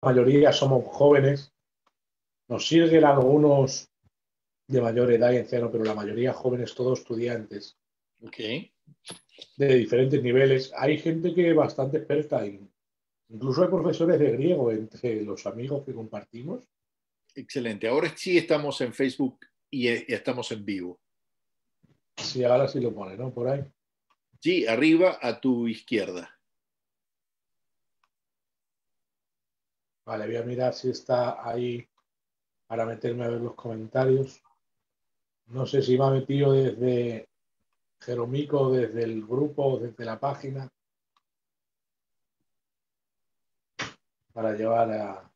mayoría somos jóvenes, nos siguen algunos de mayor edad y ancianos, pero la mayoría jóvenes, todos estudiantes Ok. de diferentes niveles. Hay gente que es bastante experta, incluso hay profesores de griego entre los amigos que compartimos. Excelente. Ahora sí estamos en Facebook y estamos en vivo. Sí, ahora sí lo pone, ¿no? Por ahí. Sí, arriba a tu izquierda. Vale, voy a mirar si está ahí para meterme a ver los comentarios. No sé si me ha metido desde Jeromico, desde el grupo, desde la página, para llevar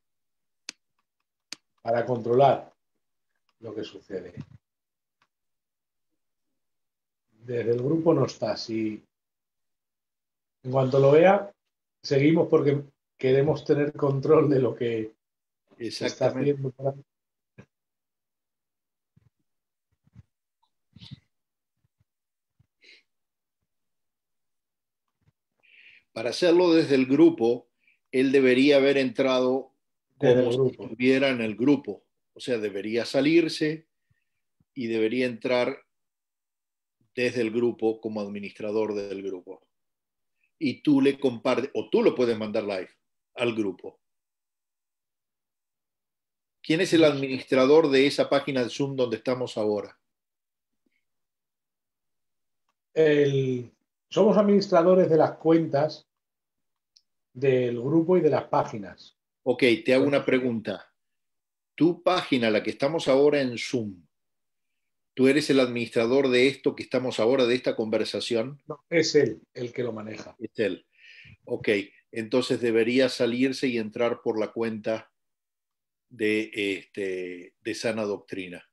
para controlar lo que sucede. Desde el grupo no está. Si en cuanto lo vea, seguimos porque queremos tener control de lo que se está Exactamente. haciendo. Para hacerlo desde el grupo, él debería haber entrado Desde como el si grupo. estuviera en el grupo. O sea, debería salirse y debería entrar desde el grupo como administrador del grupo. Y tú le compartes, o tú lo puedes mandar live al grupo. ¿Quién es el administrador de esa página de Zoom donde estamos ahora? Somos administradores de las cuentas del grupo y de las páginas. Ok, te hago una pregunta. Tu página, la que estamos ahora en Zoom, ¿tú eres el administrador de esto que estamos ahora, de esta conversación? No, es él el que lo maneja. Es él. Ok, entonces debería salirse y entrar por la cuenta de Sana Doctrina.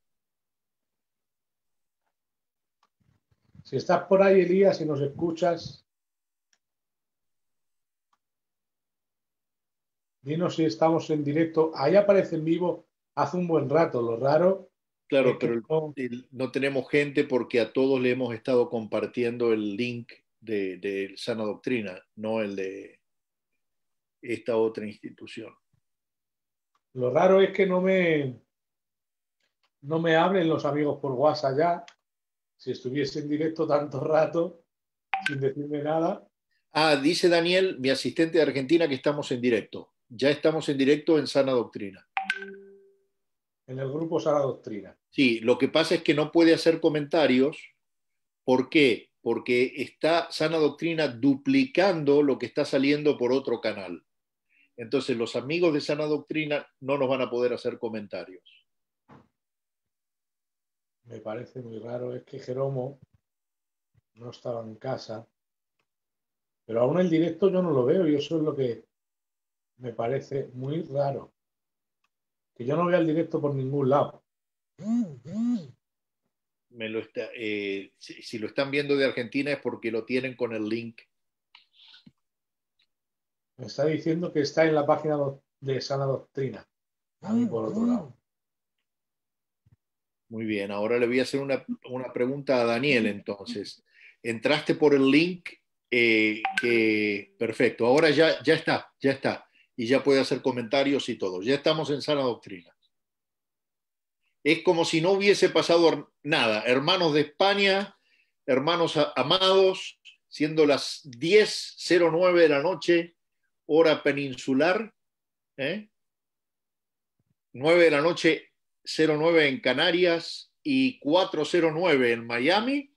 Si estás por ahí, Elías, y nos escuchas, dinos si estamos en directo. Ahí aparece en vivo hace un buen rato. Lo raro Claro, es que pero no, no tenemos gente porque a todos le hemos estado compartiendo el link de Sana Doctrina, no el de esta otra institución. lo raro es que no me hablen los amigos por WhatsApp ya. Si estuviese en directo tanto rato sin decirme nada, Ah, dice Daniel, mi asistente de Argentina, que estamos en directo. Ya estamos en directo en Sana Doctrina. en el grupo Sala Doctrina. Sí, lo que pasa es que no puede hacer comentarios. ¿Por qué? Porque está Sana Doctrina duplicando lo que está saliendo por otro canal. Entonces, los amigos de Sana Doctrina no nos van a poder hacer comentarios. Me parece muy raro. Es que Jeromo no estaba en casa. Pero aún el directo yo no lo veo y eso es lo que me parece muy raro. Que yo no vea el directo por ningún lado. Si lo están viendo de Argentina es porque lo tienen con el link. Me está diciendo que está en la página de Sana Doctrina. A mí por otro lado. Muy bien, ahora le voy a hacer una pregunta a Daniel entonces. ¿Entraste por el link? Perfecto, ahora ya está, ya está. Y ya puede hacer comentarios y todo. Ya estamos en Sana Doctrina. Es como si no hubiese pasado nada. Hermanos de España, hermanos amados, siendo las 10:09 de la noche, hora peninsular, ¿eh? 9 de la noche, 09 en Canarias y 4:09 en Miami.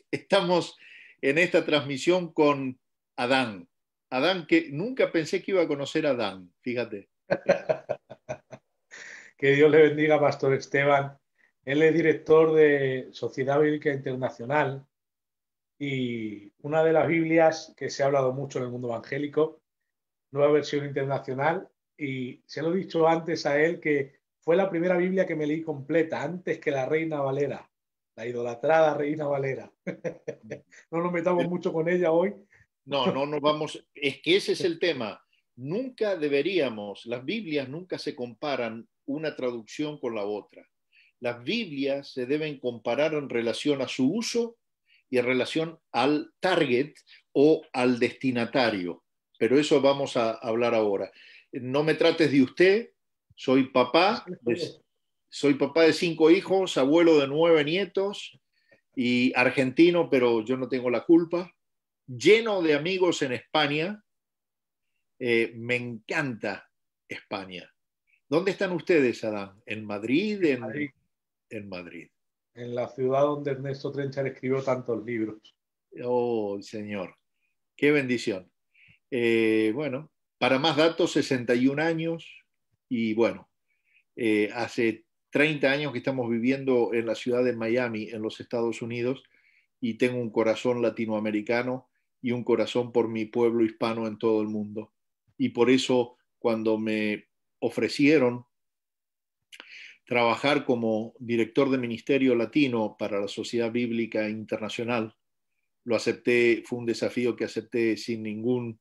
Estamos en esta transmisión con Adán. Adán, que nunca pensé que iba a conocer a Adán, fíjate. Que Dios le bendiga, Pastor Esteban. Él es director de Sociedad Bíblica Internacional y una de las Biblias que se ha hablado mucho en el mundo evangélico, nueva versión internacional. Y se lo he dicho antes a él que fue la primera Biblia que me leí completa, antes que la Reina Valera, la idolatrada Reina Valera. No nos metamos mucho con ella hoy. No, no nos vamos, es que ese es el tema. Nunca deberíamos, las Biblias nunca se comparan una traducción con la otra. Las Biblias se deben comparar en relación a su uso y en relación al target o al destinatario. Pero eso vamos a hablar ahora. No me trates de usted, soy papá, soy papá de 5 hijos, abuelo de 9 nietos y argentino, pero yo no tengo la culpa. Lleno de amigos en España. Me encanta España. ¿Dónde están ustedes, Adán? ¿En Madrid? Madrid, En Madrid. en la ciudad donde Ernesto Trenchar escribió tantos libros. Oh, Señor, qué bendición. Bueno, para más datos, 61 años y bueno, hace 30 años que estamos viviendo en la ciudad de Miami, en los Estados Unidos, y tengo un corazón latinoamericano y un corazón por mi pueblo hispano en todo el mundo. Y por eso, cuando me ofrecieron trabajar como director de Ministerio Latino para la Sociedad Bíblica Internacional, lo acepté, fue un desafío que acepté sin ningún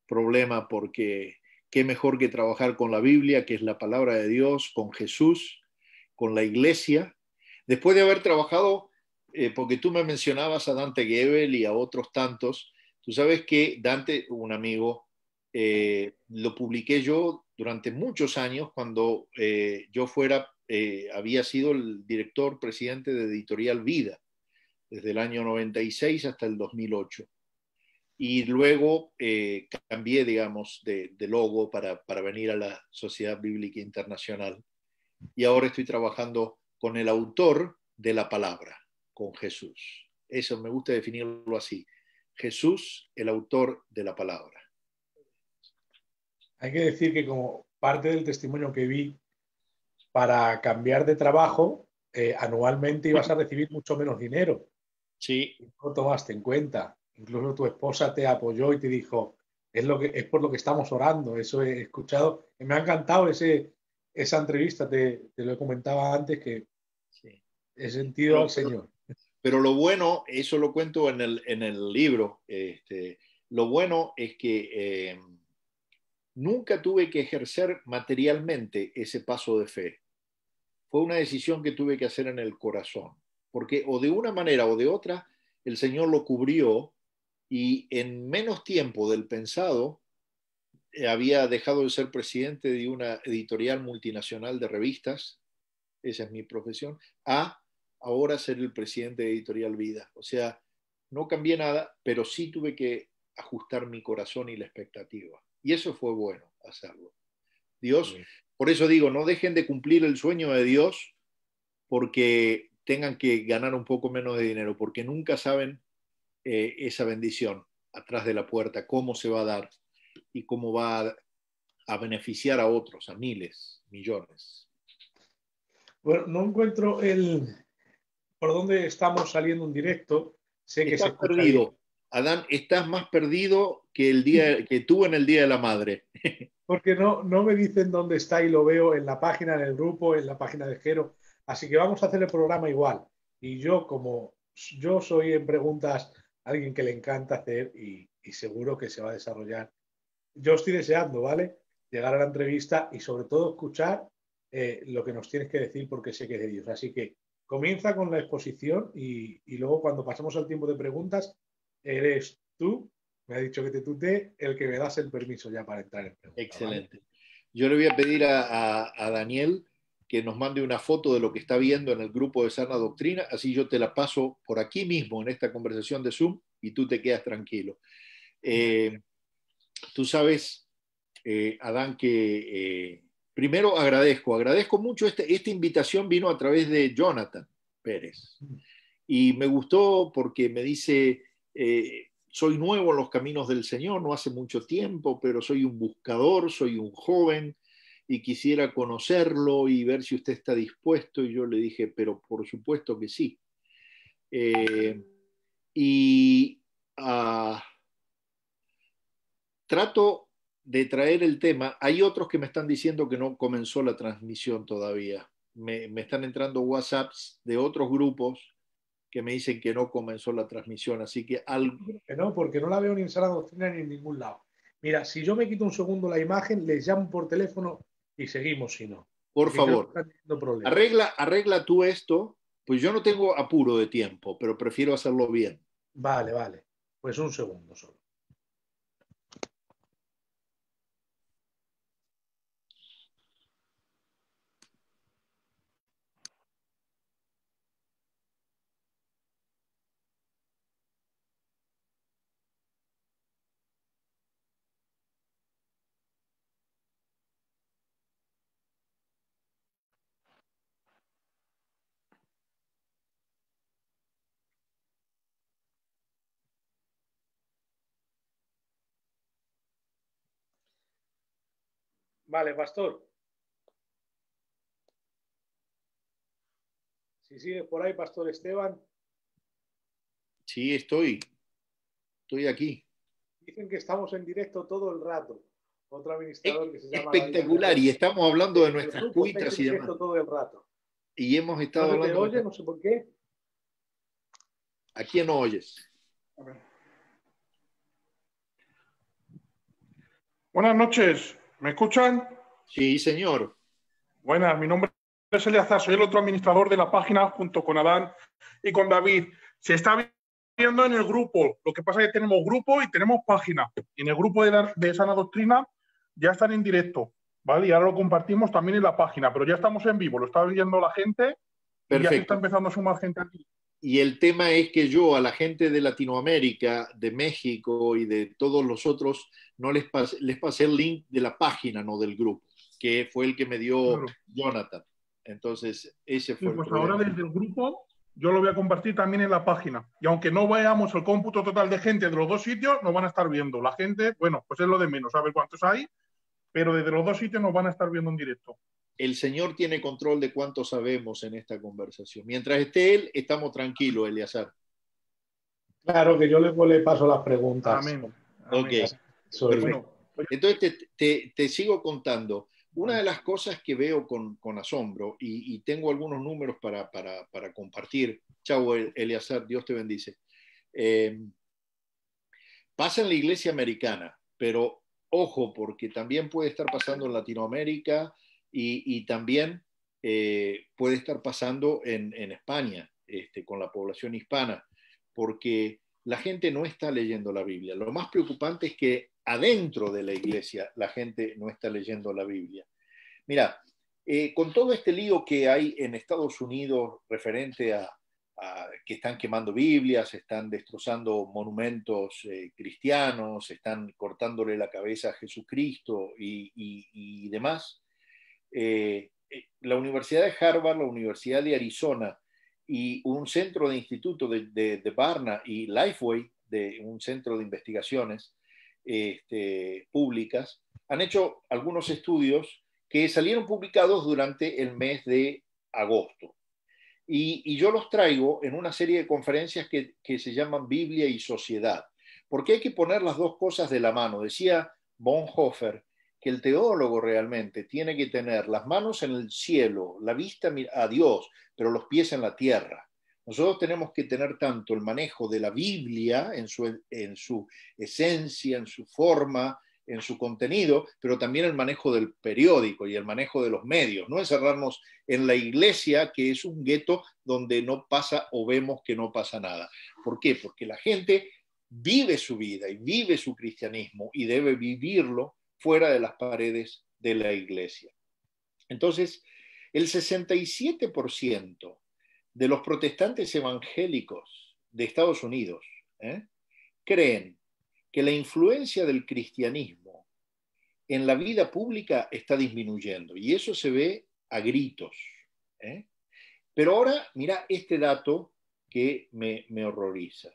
problema porque qué mejor que trabajar con la Biblia, que es la palabra de Dios, con Jesús, con la iglesia. Después de haber trabajado, porque tú me mencionabas a Dante Gebel y a otros tantos, tú sabes que Dante, un amigo, lo publiqué yo durante muchos años cuando yo había sido el director presidente de Editorial Vida, desde el año 96 hasta el 2008 y luego cambié, digamos, de logo para venir a la Sociedad Bíblica Internacional. Y ahora estoy trabajando con el autor de la palabra, con Jesús. Eso me gusta definirlo así. Jesús, el autor de la palabra. Hay que decir que como parte del testimonio que vi, para cambiar de trabajo, anualmente ibas a recibir mucho menos dinero. Sí. Y no tomaste en cuenta. Incluso tu esposa te apoyó y te dijo, es por lo que estamos orando. Eso he escuchado. Me ha encantado esa entrevista. Te lo comentaba antes que Sí. he sentido al Señor. Pero lo bueno, eso lo cuento en el libro, lo bueno es que nunca tuve que ejercer materialmente ese paso de fe. Fue una decisión que tuve que hacer en el corazón, porque o de una manera o de otra, el Señor lo cubrió y en menos tiempo del pensado había dejado de ser presidente de una editorial multinacional de revistas, esa es mi profesión, a ahora ser el presidente de Editorial Vida. O sea, no cambié nada, pero sí tuve que ajustar mi corazón y la expectativa. Y eso fue bueno hacerlo. Dios, por eso digo, no dejen de cumplir el sueño de Dios porque tengan que ganar un poco menos de dinero, porque nunca saben esa bendición atrás de la puerta, cómo se va a dar y cómo va a beneficiar a otros, a miles, millones. Bueno, no encuentro por dónde estamos saliendo en directo. Sé que se Estás escucha bien. perdido, Adán, estás más perdido que tú en el Día de la Madre. Porque no me dicen dónde está y lo veo en la página, en el grupo, en la página de Jero. Así que vamos a hacer el programa igual. Y yo, como yo soy en preguntas alguien que le encanta hacer y seguro que se va a desarrollar. Yo estoy deseando, ¿vale? Llegar a la entrevista y sobre todo escuchar lo que nos tienes que decir porque sé que es de Dios. Así que comienza con la exposición y luego cuando pasemos al tiempo de preguntas, eres tú, me ha dicho que te tutee, el que me das el permiso ya para entrar en preguntas, ¿vale? Excelente. Yo le voy a pedir a Daniel que nos mande una foto de lo que está viendo en el grupo de Sana Doctrina, así yo te la paso por aquí mismo en esta conversación de Zoom y tú te quedas tranquilo. Tú sabes, Adán, que primero agradezco mucho esta invitación vino a través de Jonathan Pérez y me gustó porque me dice, soy nuevo en los caminos del Señor, no hace mucho tiempo, pero soy un buscador, soy un joven y quisiera conocerlo y ver si usted está dispuesto. Y yo le dije, pero por supuesto que sí. Y trato de traer el tema. Hay otros que me están diciendo que no comenzó la transmisión todavía. Me están entrando WhatsApps de otros grupos que me dicen que no comenzó la transmisión. Así que No, porque no la veo ni en Sala Doctrina ni en ningún lado. Mira, si yo me quito un segundo la imagen, les llamo por teléfono y seguimos si no. por Porque creo que favor, están teniendo problemas. arregla tú esto, pues yo no tengo apuro de tiempo, pero prefiero hacerlo bien. Vale, vale. Pues un segundo solo. Vale, pastor. Si sigues por ahí, pastor Esteban. Sí, estoy aquí. Dicen que estamos en directo todo el rato. Otro administrador que se llama David Espectacular, y Alejandro. estamos hablando de El nuestras grupo estáis cuitas en y demás. directo todo el rato. Y hemos No estado se te hablando oye, no sé por qué. ¿A quién no oyes? A ver. Buenas noches, ¿me escuchan? Sí, señor. Buenas, mi nombre es Eleazar, soy el otro administrador de la página junto con Adán y con David. Se está viendo en el grupo, lo que pasa es que tenemos grupo y tenemos página. Y en el grupo de Sana Doctrina ya están en directo, ¿vale? Y ahora lo compartimos también en la página, pero ya estamos en vivo, lo está viendo la gente y ya se está Perfecto. empezando a sumar gente aquí. Y el tema es que yo a la gente de Latinoamérica, de México y de todos los otros, no les pasé el link de la página, no del grupo, que fue el que me dio Claro. Jonathan. Entonces, ese Sí, fue el pues problema. ahora desde el grupo yo lo voy a compartir también en la página. Y aunque no veamos el cómputo total de gente de los dos sitios, nos van a estar viendo. La gente, bueno, pues es lo de menos, saber cuántos hay, pero desde los dos sitios nos van a estar viendo en directo. El Señor tiene control de cuánto sabemos en esta conversación. Mientras esté Él, estamos tranquilos, Eleazar. Claro que yo le paso las preguntas. Amén. Ok, Amén. Perfecto. Bueno, entonces te sigo contando. Una de las cosas que veo con asombro, y tengo algunos números para compartir. Chau, Eleazar, Dios te bendice. Pasa en la iglesia americana, pero ojo, porque también puede estar pasando en Latinoamérica y también puede estar pasando en España, con la población hispana, porque la gente no está leyendo la Biblia. Lo más preocupante es que adentro de la iglesia la gente no está leyendo la Biblia. Mira, con todo este lío que hay en Estados Unidos referente a que están quemando Biblias, están destrozando monumentos cristianos, están cortándole la cabeza a Jesucristo y demás, la Universidad de Harvard, la Universidad de Arizona y un centro de instituto de Barna y Lifeway, de un centro de investigaciones públicas, han hecho algunos estudios que salieron publicados durante el mes de agosto. Y yo los traigo en una serie de conferencias que se llaman Biblia y Sociedad, porque hay que poner las dos cosas de la mano. Decía Bonhoeffer que el teólogo realmente tiene que tener las manos en el cielo, la vista a Dios, pero los pies en la tierra. Nosotros tenemos que tener tanto el manejo de la Biblia en su esencia, en su forma, en su contenido, pero también el manejo del periódico y el manejo de los medios, no encerrarnos en la iglesia, que es un gueto donde no pasa o vemos que no pasa nada. ¿Por qué? Porque la gente vive su vida y vive su cristianismo y debe vivirlo fuera de las paredes de la iglesia. Entonces, el 67% de los protestantes evangélicos de Estados Unidos creen que la influencia del cristianismo en la vida pública está disminuyendo y eso se ve a gritos. Pero ahora, mira este dato que me horroriza.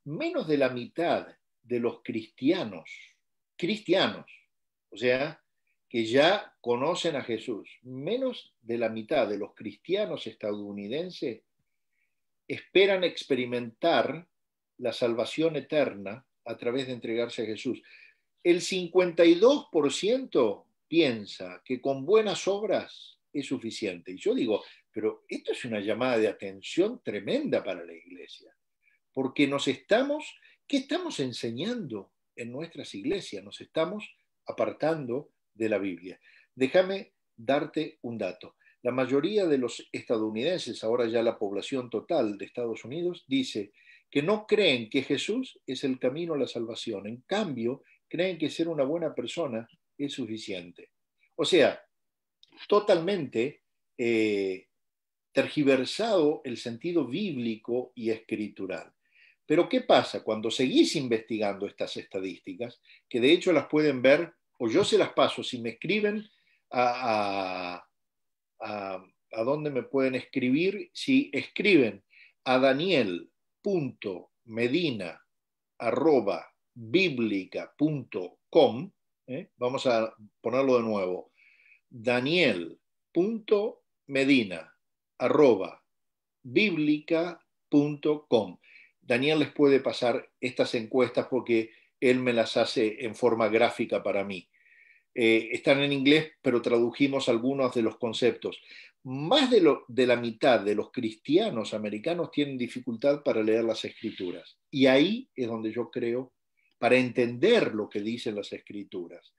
Menos de la mitad de los cristianos, o sea, que ya conocen a Jesús, menos de la mitad de los cristianos estadounidenses esperan experimentar la salvación eterna a través de entregarse a Jesús. El 52% piensa que con buenas obras es suficiente. Y yo digo, pero esto es una llamada de atención tremenda para la iglesia, porque ¿qué estamos enseñando en nuestras iglesias? Nos estamos apartando de la Biblia. Déjame darte un dato. La mayoría de los estadounidenses, ahora ya la población total de Estados Unidos, dice que no creen que Jesús es el camino a la salvación. En cambio, creen que ser una buena persona es suficiente. O sea, totalmente tergiversado el sentido bíblico y escritural. Pero ¿qué pasa cuando seguís investigando estas estadísticas, que de hecho las pueden ver, o yo se las paso, si me escriben a dónde me pueden escribir, si escriben a daniel.medina@biblica.com, Vamos a ponerlo de nuevo. daniel.medina@biblica.com. Daniel les puede pasar estas encuestas porque él me las hace en forma gráfica para mí. Están en inglés, pero tradujimos algunos de los conceptos. Más de la mitad de los cristianos americanos tienen dificultad para leer las escrituras. Y ahí es donde yo creo, para entender lo que dicen las escrituras,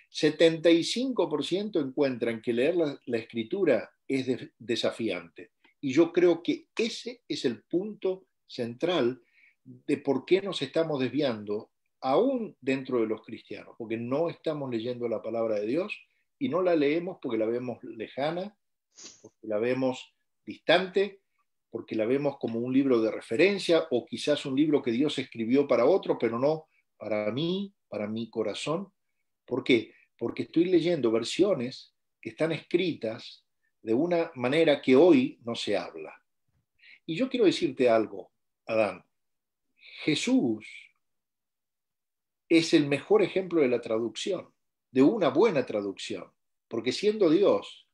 75% encuentran que leer la escritura es desafiante. Y yo creo que ese es el punto central de por qué nos estamos desviando aún dentro de los cristianos, porque no estamos leyendo la palabra de Dios y no la leemos porque la vemos lejana, porque la vemos distante, porque la vemos como un libro de referencia o quizás un libro que Dios escribió para otro, pero no para mí, para mi corazón. ¿Por qué? Porque estoy leyendo versiones que están escritas de una manera que hoy no se habla. Y yo quiero decirte algo, Adán. Jesús es el mejor ejemplo de la traducción, de una buena traducción, porque siendo Dios,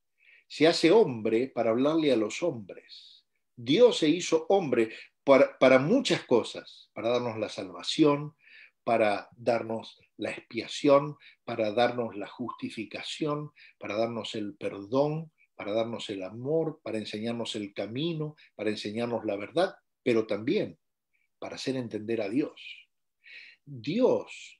se hace hombre para hablarle a los hombres. Dios se hizo hombre para muchas cosas, para darnos la salvación, para darnos la expiación, para darnos la justificación, para darnos el perdón, para darnos el amor, para enseñarnos el camino, para enseñarnos la verdad, pero también para hacer entender a Dios. Dios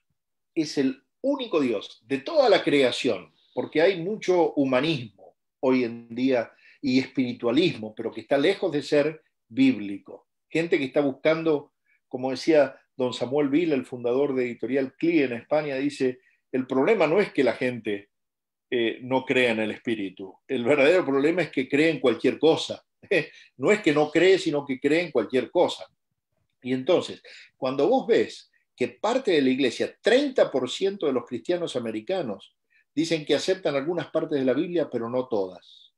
es el único Dios de toda la creación, porque hay mucho humanismo hoy en día y espiritualismo, pero que está lejos de ser bíblico. Gente que está buscando, como decía don Samuel Vila, el fundador de Editorial CLI en España, dice, el problema no es que la gente no crea en el espíritu, el verdadero problema es que cree en cualquier cosa. No es que no cree, sino que cree en cualquier cosa. Y entonces, cuando vos ves que parte de la iglesia, 30% de los cristianos americanos, dicen que aceptan algunas partes de la Biblia, pero no todas.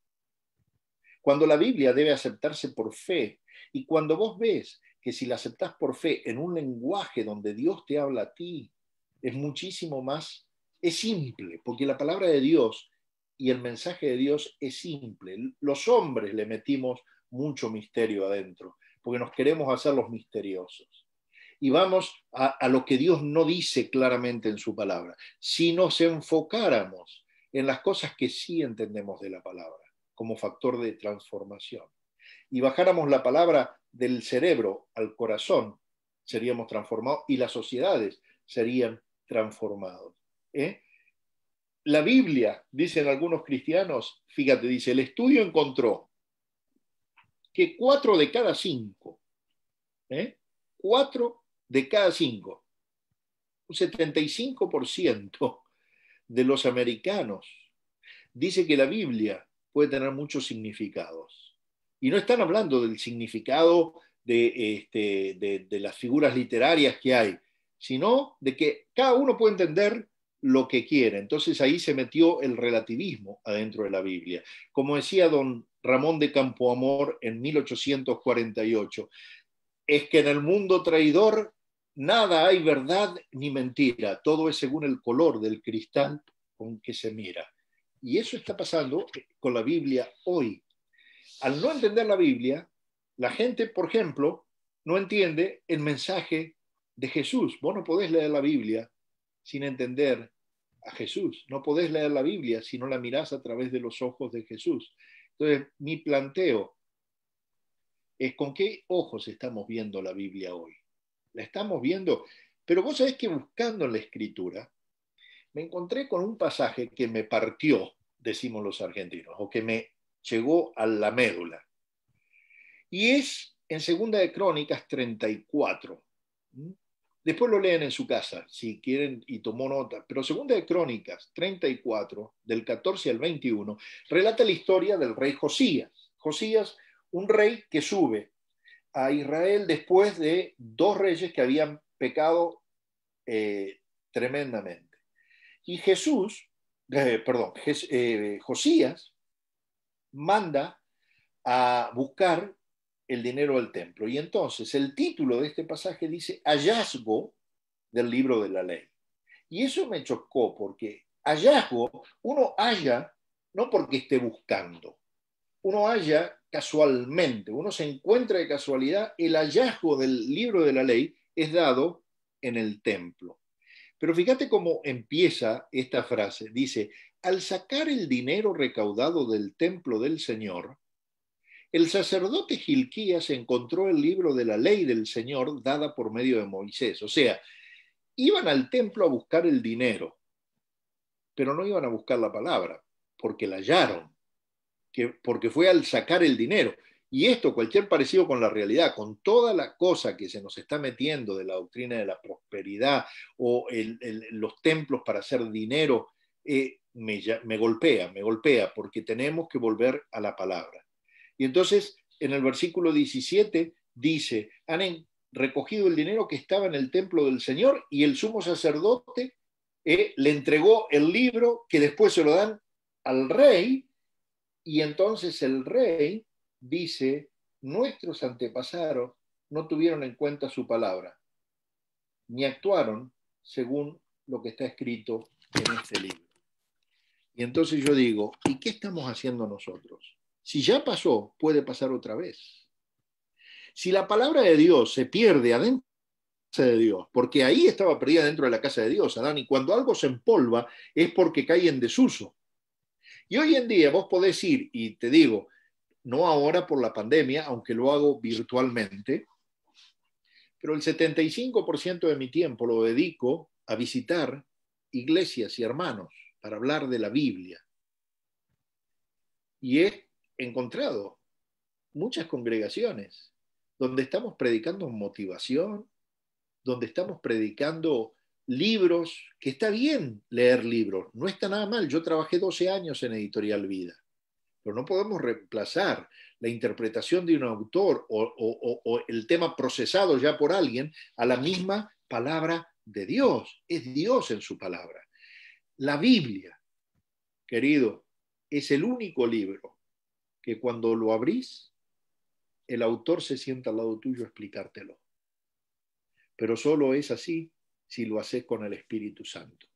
Cuando la Biblia debe aceptarse por fe, y cuando vos ves que si la aceptás por fe en un lenguaje donde Dios te habla a ti, es muchísimo más, es simple, porque la palabra de Dios y el mensaje de Dios es simple. Los hombres le metimos mucho misterio adentro, porque nos queremos hacer los misteriosos. Y vamos a lo que Dios no dice claramente en su palabra. Si nos enfocáramos en las cosas que sí entendemos de la palabra, como factor de transformación, y bajáramos la palabra del cerebro al corazón, seríamos transformados y las sociedades serían transformadas. La Biblia, dicen algunos cristianos, fíjate, dice, el estudio encontró que 4 de cada 5, 4 de cada 5, un 75% de los americanos dice que la Biblia puede tener muchos significados. Y no están hablando del significado de las figuras literarias que hay, sino de que cada uno puede entender lo que quiere. Entonces ahí se metió el relativismo adentro de la Biblia. Como decía don Ramón de Campoamor en 1848, es que en el mundo traidor nada hay verdad ni mentira, todo es según el color del cristal con que se mira. Y eso está pasando con la Biblia hoy. Al no entender la Biblia, la gente, por ejemplo, no entiende el mensaje de Jesús. Vos no podés leer la Biblia sin entender a Jesús. No podés leer la Biblia si no la mirás a través de los ojos de Jesús. Entonces, mi planteo es con qué ojos estamos viendo la Biblia hoy. La estamos viendo, pero vos sabés que buscando en la Escritura, me encontré con un pasaje que me partió, decimos los argentinos, o que me llegó a la médula. Y es en Segunda de Crónicas 34. Después lo leen en su casa, si quieren, y tomó nota. Pero Segunda de Crónicas 34, del 14 al 21, relata la historia del rey Josías. Josías, un rey que sube a Israel después de 2 reyes que habían pecado tremendamente. Y Josías manda a buscar el dinero del templo. Y entonces el título de este pasaje dice hallazgo del libro de la ley. Y eso me chocó, porque hallazgo, uno halla no porque esté buscando, uno halla casualmente, uno se encuentra de casualidad, el hallazgo del libro de la ley es dado en el templo. Pero fíjate cómo empieza esta frase. Dice, al sacar el dinero recaudado del templo del Señor, el sacerdote Gilquías encontró el libro de la ley del Señor dada por medio de Moisés. O sea, iban al templo a buscar el dinero, pero no iban a buscar la palabra, porque la hallaron, porque fue al sacar el dinero. Y esto, cualquier parecido con la realidad, con toda la cosa que se nos está metiendo de la doctrina de la prosperidad o los templos para hacer dinero, me golpea, porque tenemos que volver a la palabra. Y entonces, en el versículo 17 dice, han recogido el dinero que estaba en el templo del Señor y el sumo sacerdote le entregó el libro que después se lo dan al rey. Y entonces el rey dice, nuestros antepasados no tuvieron en cuenta su palabra, ni actuaron según lo que está escrito en este libro. Y entonces yo digo, ¿y qué estamos haciendo nosotros? Si ya pasó, puede pasar otra vez. Si la palabra de Dios se pierde adentro de Dios, porque ahí estaba perdida dentro de la casa de Dios, Adán, y cuando algo se empolva es porque cae en desuso. Y hoy en día vos podés ir, y te digo, no ahora por la pandemia, aunque lo hago virtualmente, pero el 75% de mi tiempo lo dedico a visitar iglesias y hermanos para hablar de la Biblia. Y he encontrado muchas congregaciones donde estamos predicando motivación, donde estamos predicando libros, que está bien leer libros, no está nada mal. Yo trabajé 12 años en Editorial Vida, pero no podemos reemplazar la interpretación de un autor o el tema procesado ya por alguien a la misma palabra de Dios. Es Dios en su palabra. La Biblia, querido, es el único libro que cuando lo abrís, el autor se sienta al lado tuyo a explicártelo. Pero solo es así si lo haces con el Espíritu Santo,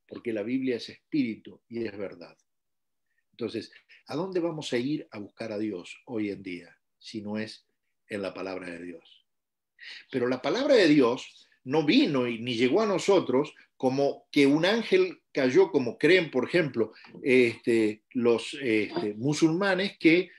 porque la Biblia es espíritu y es verdad. Entonces, ¿a dónde vamos a ir a buscar a Dios hoy en día si no es en la palabra de Dios? Pero la palabra de Dios no vino ni llegó a nosotros como que un ángel cayó, como creen, por ejemplo, los musulmanes, que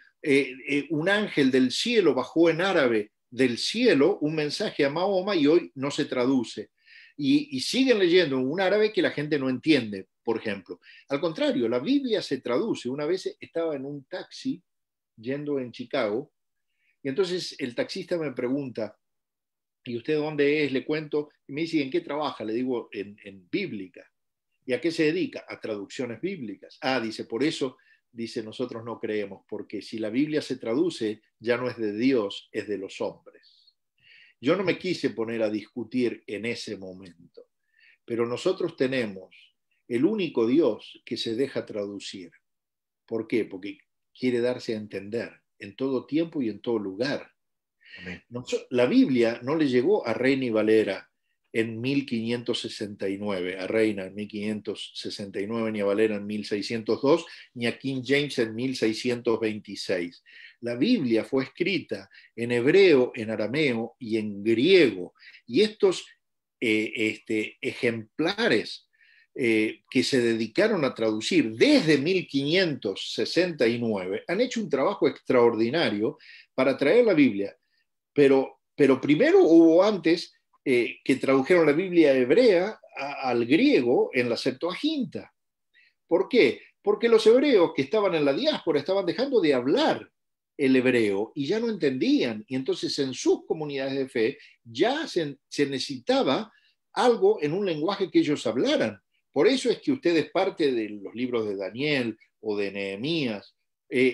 un ángel del cielo bajó en árabe del cielo un mensaje a Mahoma y hoy no se traduce. Y siguen leyendo en un árabe que la gente no entiende, por ejemplo. Al contrario, la Biblia se traduce. Una vez estaba en un taxi yendo en Chicago y entonces el taxista me pregunta, ¿y usted dónde es? Le cuento y me dice, ¿en qué trabaja? Le digo, en bíblica. ¿Y a qué se dedica? A traducciones bíblicas. Ah, dice, por eso, dice, nosotros no creemos, porque si la Biblia se traduce, ya no es de Dios, es de los hombres. Yo no me quise poner a discutir en ese momento, pero nosotros tenemos el único Dios que se deja traducir. ¿Por qué? Porque quiere darse a entender en todo tiempo y en todo lugar. La Biblia no le llegó a Reina y Valera en 1569, a Reina en 1569, ni a Valera en 1602, ni a King James en 1626. La Biblia fue escrita en hebreo, en arameo y en griego. Y estos ejemplares que se dedicaron a traducir desde 1569 han hecho un trabajo extraordinario para traer la Biblia. Pero primero hubo antes que tradujeron la Biblia hebrea al griego en la Septuaginta. ¿Por qué? Porque los hebreos que estaban en la diáspora estaban dejando de hablar el hebreo y ya no entendían. Y entonces en sus comunidades de fe ya se necesitaba algo en un lenguaje que ellos hablaran. Por eso es que ustedes parte de los libros de Daniel o de Nehemías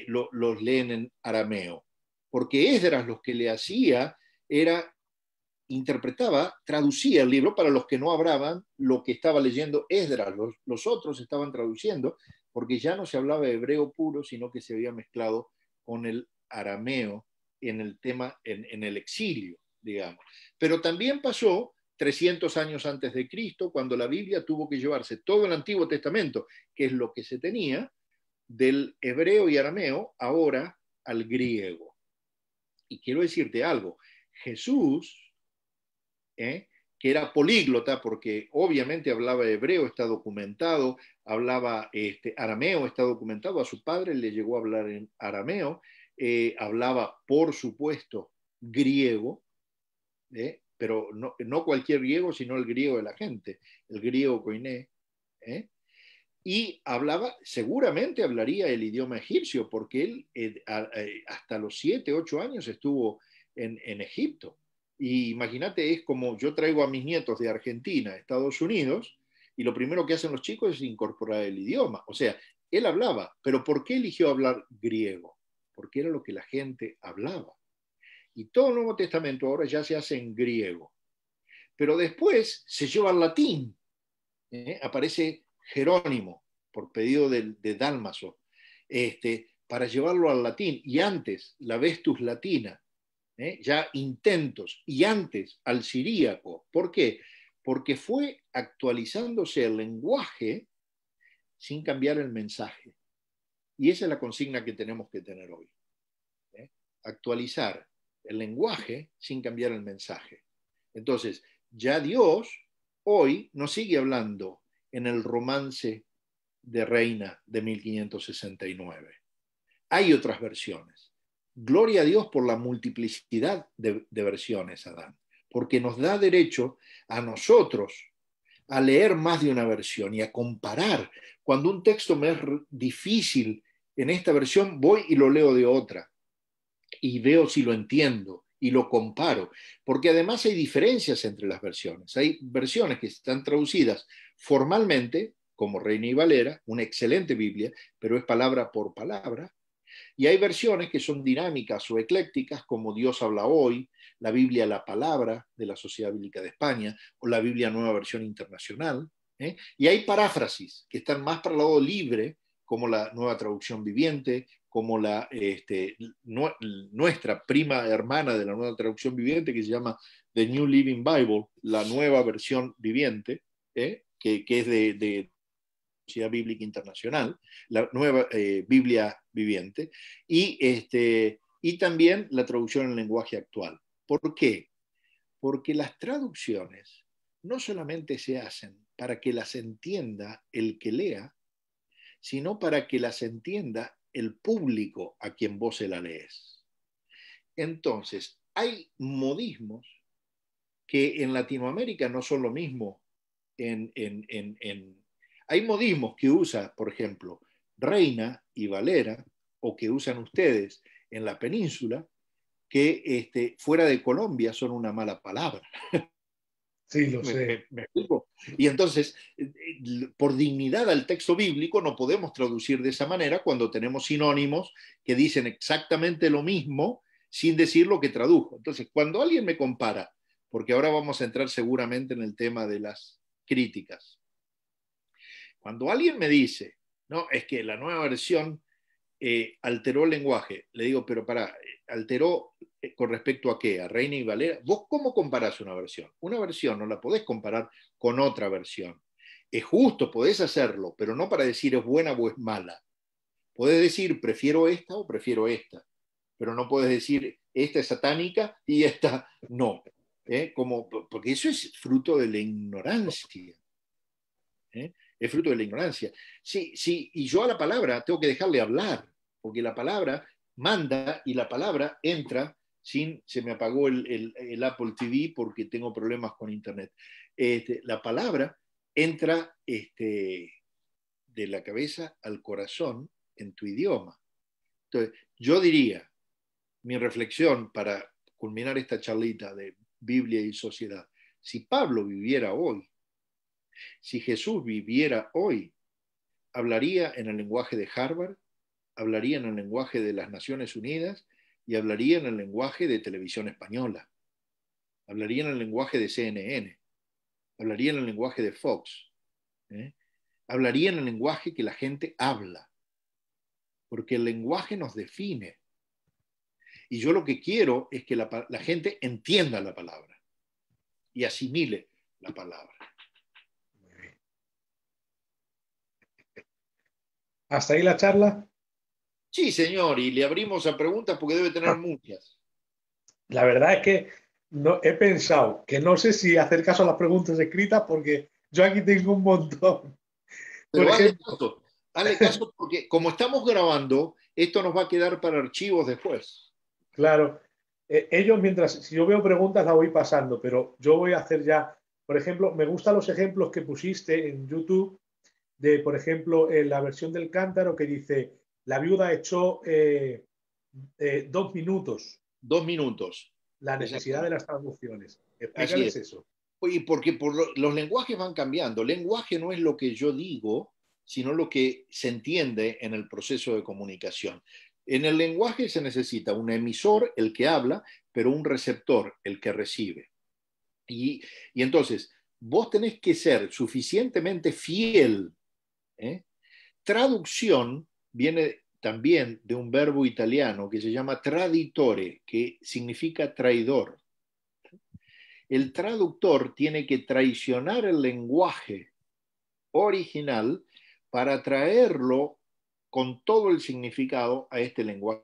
los leen en arameo. Porque Esdras lo que le hacía era, interpretaba, traducía el libro para los que no hablaban lo que estaba leyendo Esdras. Los otros estaban traduciendo porque ya no se hablaba hebreo puro, sino que se había mezclado con el arameo en el tema, en el exilio, digamos. Pero también pasó 300 años antes de Cristo, cuando la Biblia tuvo que llevarse todo el Antiguo Testamento, que es lo que se tenía, del hebreo y arameo, ahora al griego. Y quiero decirte algo, Jesús, que era políglota, porque obviamente hablaba hebreo, está documentado, hablaba arameo, está documentado, a su padre le llegó a hablar en arameo, hablaba, por supuesto, griego, pero no cualquier griego, sino el griego de la gente, el griego koiné, y hablaba, seguramente hablaría el idioma egipcio, porque él hasta los 7, 8 años estuvo en Egipto. Y imagínate, es como yo traigo a mis nietos de Argentina a Estados Unidos, y lo primero que hacen los chicos es incorporar el idioma. O sea, él hablaba, pero ¿por qué eligió hablar griego? Porque era lo que la gente hablaba. Y todo el Nuevo Testamento ahora ya se hace en griego. Pero después se lleva al latín. Aparece Jerónimo, por pedido de Dálmaso, para llevarlo al latín. Y antes, la Vestus Latina, ya intentos, y antes al siríaco. ¿Por qué? Porque fue actualizándose el lenguaje sin cambiar el mensaje. Y esa es la consigna que tenemos que tener hoy. Actualizar el lenguaje sin cambiar el mensaje. Entonces, ya Dios hoy nos sigue hablando en el romance de Reina de 1569. Hay otras versiones. Gloria a Dios por la multiplicidad de versiones, Adán, porque nos da derecho a nosotros a leer más de una versión y a comparar. Cuando un texto me es difícil en esta versión, voy y lo leo de otra y veo si lo entiendo y lo comparo, porque además hay diferencias entre las versiones. Hay versiones que están traducidas formalmente, como Reina y Valera, una excelente Biblia, pero es palabra por palabra, y hay versiones que son dinámicas o eclécticas, como Dios habla hoy, la Biblia La Palabra de la Sociedad Bíblica de España, o la Biblia Nueva Versión Internacional, y hay paráfrasis que están más para el lado libre, como la Nueva Traducción Viviente, como nuestra prima hermana de la Nueva Traducción Viviente, que se llama The New Living Bible, la Nueva Versión Viviente, que es de Sociedad Bíblica Internacional, la Nueva Biblia Viviente, y también la traducción en lenguaje actual. ¿Por qué? Porque las traducciones no solamente se hacen para que las entienda el que lea, sino para que las entienda el público a quien vos se la lees. Entonces, hay modismos que en Latinoamérica no son lo mismo. Hay modismos que usa, por ejemplo, Reina y Valera, o que usan ustedes en la península, que fuera de Colombia son una mala palabra. Sí, lo sé. ¿Me explico? Y entonces, por dignidad al texto bíblico, no podemos traducir de esa manera cuando tenemos sinónimos que dicen exactamente lo mismo sin decir lo que tradujo. Entonces, cuando alguien me compara, porque ahora vamos a entrar seguramente en el tema de las críticas, cuando alguien me dice, no, es que la nueva versión alteró el lenguaje, le digo, pero pará, alteró con respecto a qué, a Reina y Valera. ¿Vos cómo comparás una versión? Una versión no la podés comparar con otra versión. Es justo, podés hacerlo, pero no para decir es buena o es mala. Podés decir prefiero esta o prefiero esta, pero no podés decir esta es satánica y esta no. Porque eso es fruto de la ignorancia. Es fruto de la ignorancia. Sí, sí, y yo a la palabra tengo que dejarle hablar, porque la palabra manda y la palabra entra sin, se me apagó el Apple TV porque tengo problemas con internet. La palabra entra de la cabeza al corazón en tu idioma. Entonces, yo diría, mi reflexión para culminar esta charlita de Biblia y sociedad, si Pablo viviera hoy, si Jesús viviera hoy, hablaría en el lenguaje de Harvard, hablaría en el lenguaje de las Naciones Unidas y hablaría en el lenguaje de Televisión Española, hablaría en el lenguaje de CNN, hablaría en el lenguaje de Fox, hablaría en el lenguaje que la gente habla, porque el lenguaje nos define. Y yo lo que quiero es que la gente entienda la palabra y asimile, la palabra. ¿Hasta ahí la charla? Sí, señor, y le abrimos a preguntas porque debe tener muchas. La verdad es que no, he pensado que no sé si hacer caso a las preguntas escritas porque yo aquí tengo un montón. Por Pero ejemplo, hazle caso porque como estamos grabando, esto nos va a quedar para archivos después. claro, ellos mientras, si yo veo preguntas las voy pasando, pero yo voy a hacer ya, por ejemplo, me gustan los ejemplos que pusiste en YouTube de, por ejemplo, en la versión del cántaro que dice, la viuda echó 2 minutos, 2 minutos, la necesidad de exactamente. las traducciones. Así Explícales es. eso. Y porque los lenguajes van cambiando. Lenguaje no es lo que yo digo, sino lo que se entiende en el proceso de comunicación. En el lenguaje se necesita un emisor, el que habla, pero un receptor, el que recibe. Y entonces, vos tenés que ser suficientemente fiel. ¿Eh? Traducción viene también de un verbo italiano que se llama traditore, que significa traidor. El traductor tiene que traicionar el lenguaje original para traerlo con todo el significado a este lenguaje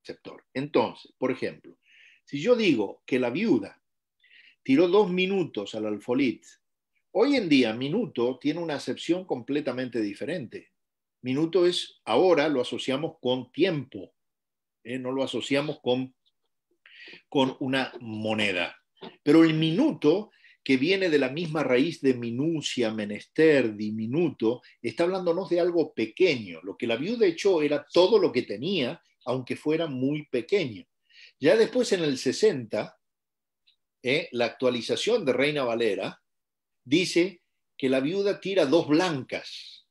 receptor. Entonces, por ejemplo, si yo digo que la viuda tiró 2 minutos al alfolí, hoy en día minuto tiene una acepción completamente diferente. Minuto es, ahora lo asociamos con tiempo, no lo asociamos con una moneda. Pero el minuto, que viene de la misma raíz de minucia, menester, diminuto, está hablándonos de algo pequeño. Lo que la viuda echó era todo lo que tenía, aunque fuera muy pequeño. Ya después en el 60, la actualización de Reina Valera dice que la viuda tira 2 blancas.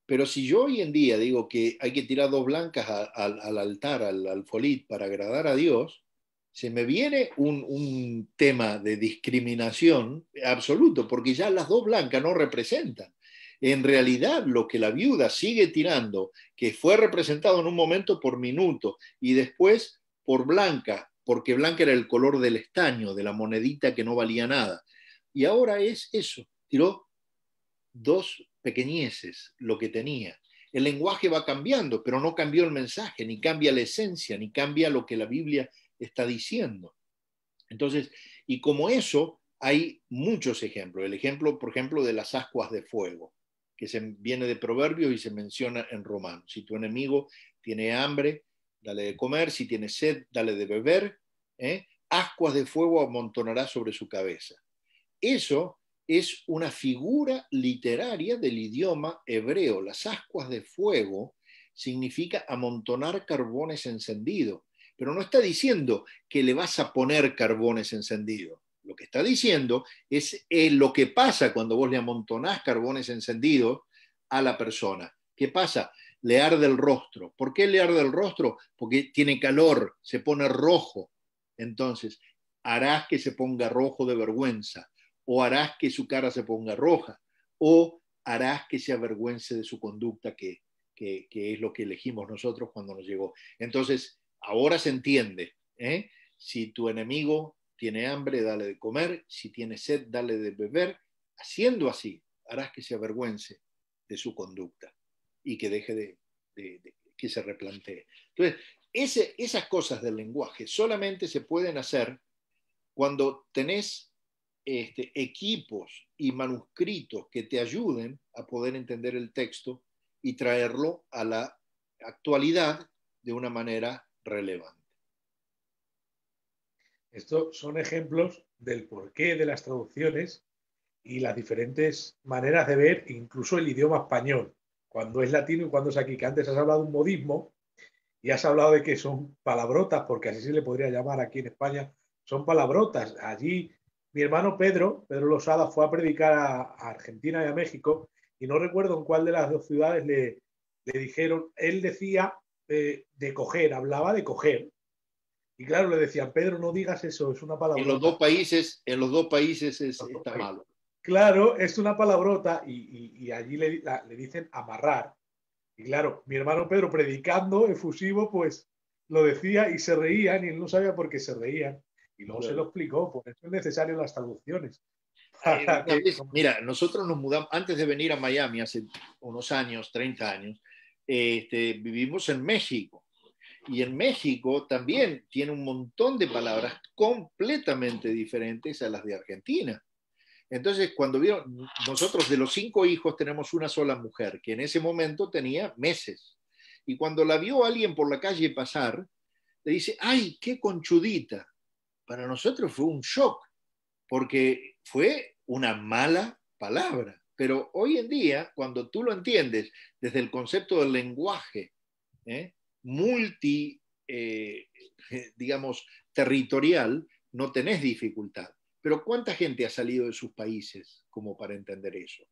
Pero si yo hoy en día digo que hay que tirar 2 blancas al altar, al alfolí, para agradar a Dios, se me viene un tema de discriminación absoluto, porque ya las 2 blancas no representan. En realidad, lo que la viuda sigue tirando, que fue representado en un momento por minuto y después por blanca, porque blanca era el color del estaño, de la monedita que no valía nada. Y ahora es eso, tiró 2 pequeñeces lo que tenía. El lenguaje va cambiando, pero no cambió el mensaje, ni cambia la esencia, ni cambia lo que la Biblia está diciendo. Entonces, y como eso, hay muchos ejemplos. El ejemplo, por ejemplo, de las ascuas de fuego, que viene de Proverbios y se menciona en Romanos. Si tu enemigo tiene hambre, dale de comer. Si tiene sed, dale de beber. Ascuas de fuego amontonará sobre su cabeza. Eso es una figura literaria del idioma hebreo. Las ascuas de fuego significa amontonar carbones encendidos, pero no está diciendo que le vas a poner carbones encendidos. Lo que está diciendo es lo que pasa cuando vos le amontonás carbones encendidos a la persona. ¿Qué pasa? Le arde el rostro. ¿Por qué le arde el rostro? Porque tiene calor, se pone rojo. Entonces, harás que se ponga rojo de vergüenza, o harás que su cara se ponga roja, o harás que se avergüence de su conducta, que es lo que elegimos nosotros cuando nos llegó. Entonces, ahora se entiende, si tu enemigo tiene hambre, dale de comer, si tiene sed, dale de beber. Haciendo así, harás que se avergüence de su conducta y que deje que se replantee. Entonces, esas cosas del lenguaje solamente se pueden hacer cuando tenés equipos y manuscritos que te ayuden a poder entender el texto y traerlo a la actualidad de una manera relevante. Estos son ejemplos del porqué de las traducciones y las diferentes maneras de ver incluso el idioma español, cuando es latino y cuando es aquí, que antes has hablado de un modismo y has hablado de que son palabrotas, porque así se le podría llamar aquí en España, son palabrotas. Allí mi hermano Pedro Losada, fue a predicar a Argentina y a México y no recuerdo en cuál de las dos ciudades le dijeron, él decía de coger, hablaba de coger. Y claro, le decían, Pedro, no digas eso, es una En los dos palabrota. países está malo. Claro, es una palabrota y allí le dicen amarrar. Y claro, mi hermano Pedro predicando efusivo, pues lo decía y se reían y él no sabía por qué se reían. Y luego se lo Claro. explicó, por eso es necesario las traducciones, Mira, nosotros nos mudamos, antes de venir a Miami, hace unos años, 30 años, vivimos en México. Y en México también tiene un montón de palabras completamente diferentes a las de Argentina. Entonces, cuando vieron, nosotros de los 5 hijos tenemos una sola mujer, que en ese momento tenía meses. Y cuando la vio alguien por la calle pasar, le dice, ¡ay, qué conchudita! Para nosotros fue un shock, porque fue una mala palabra. Pero hoy en día, cuando tú lo entiendes desde el concepto del lenguaje, multi, digamos, territorial, no tenés dificultad. Pero ¿cuánta gente ha salido de sus países como para entender eso?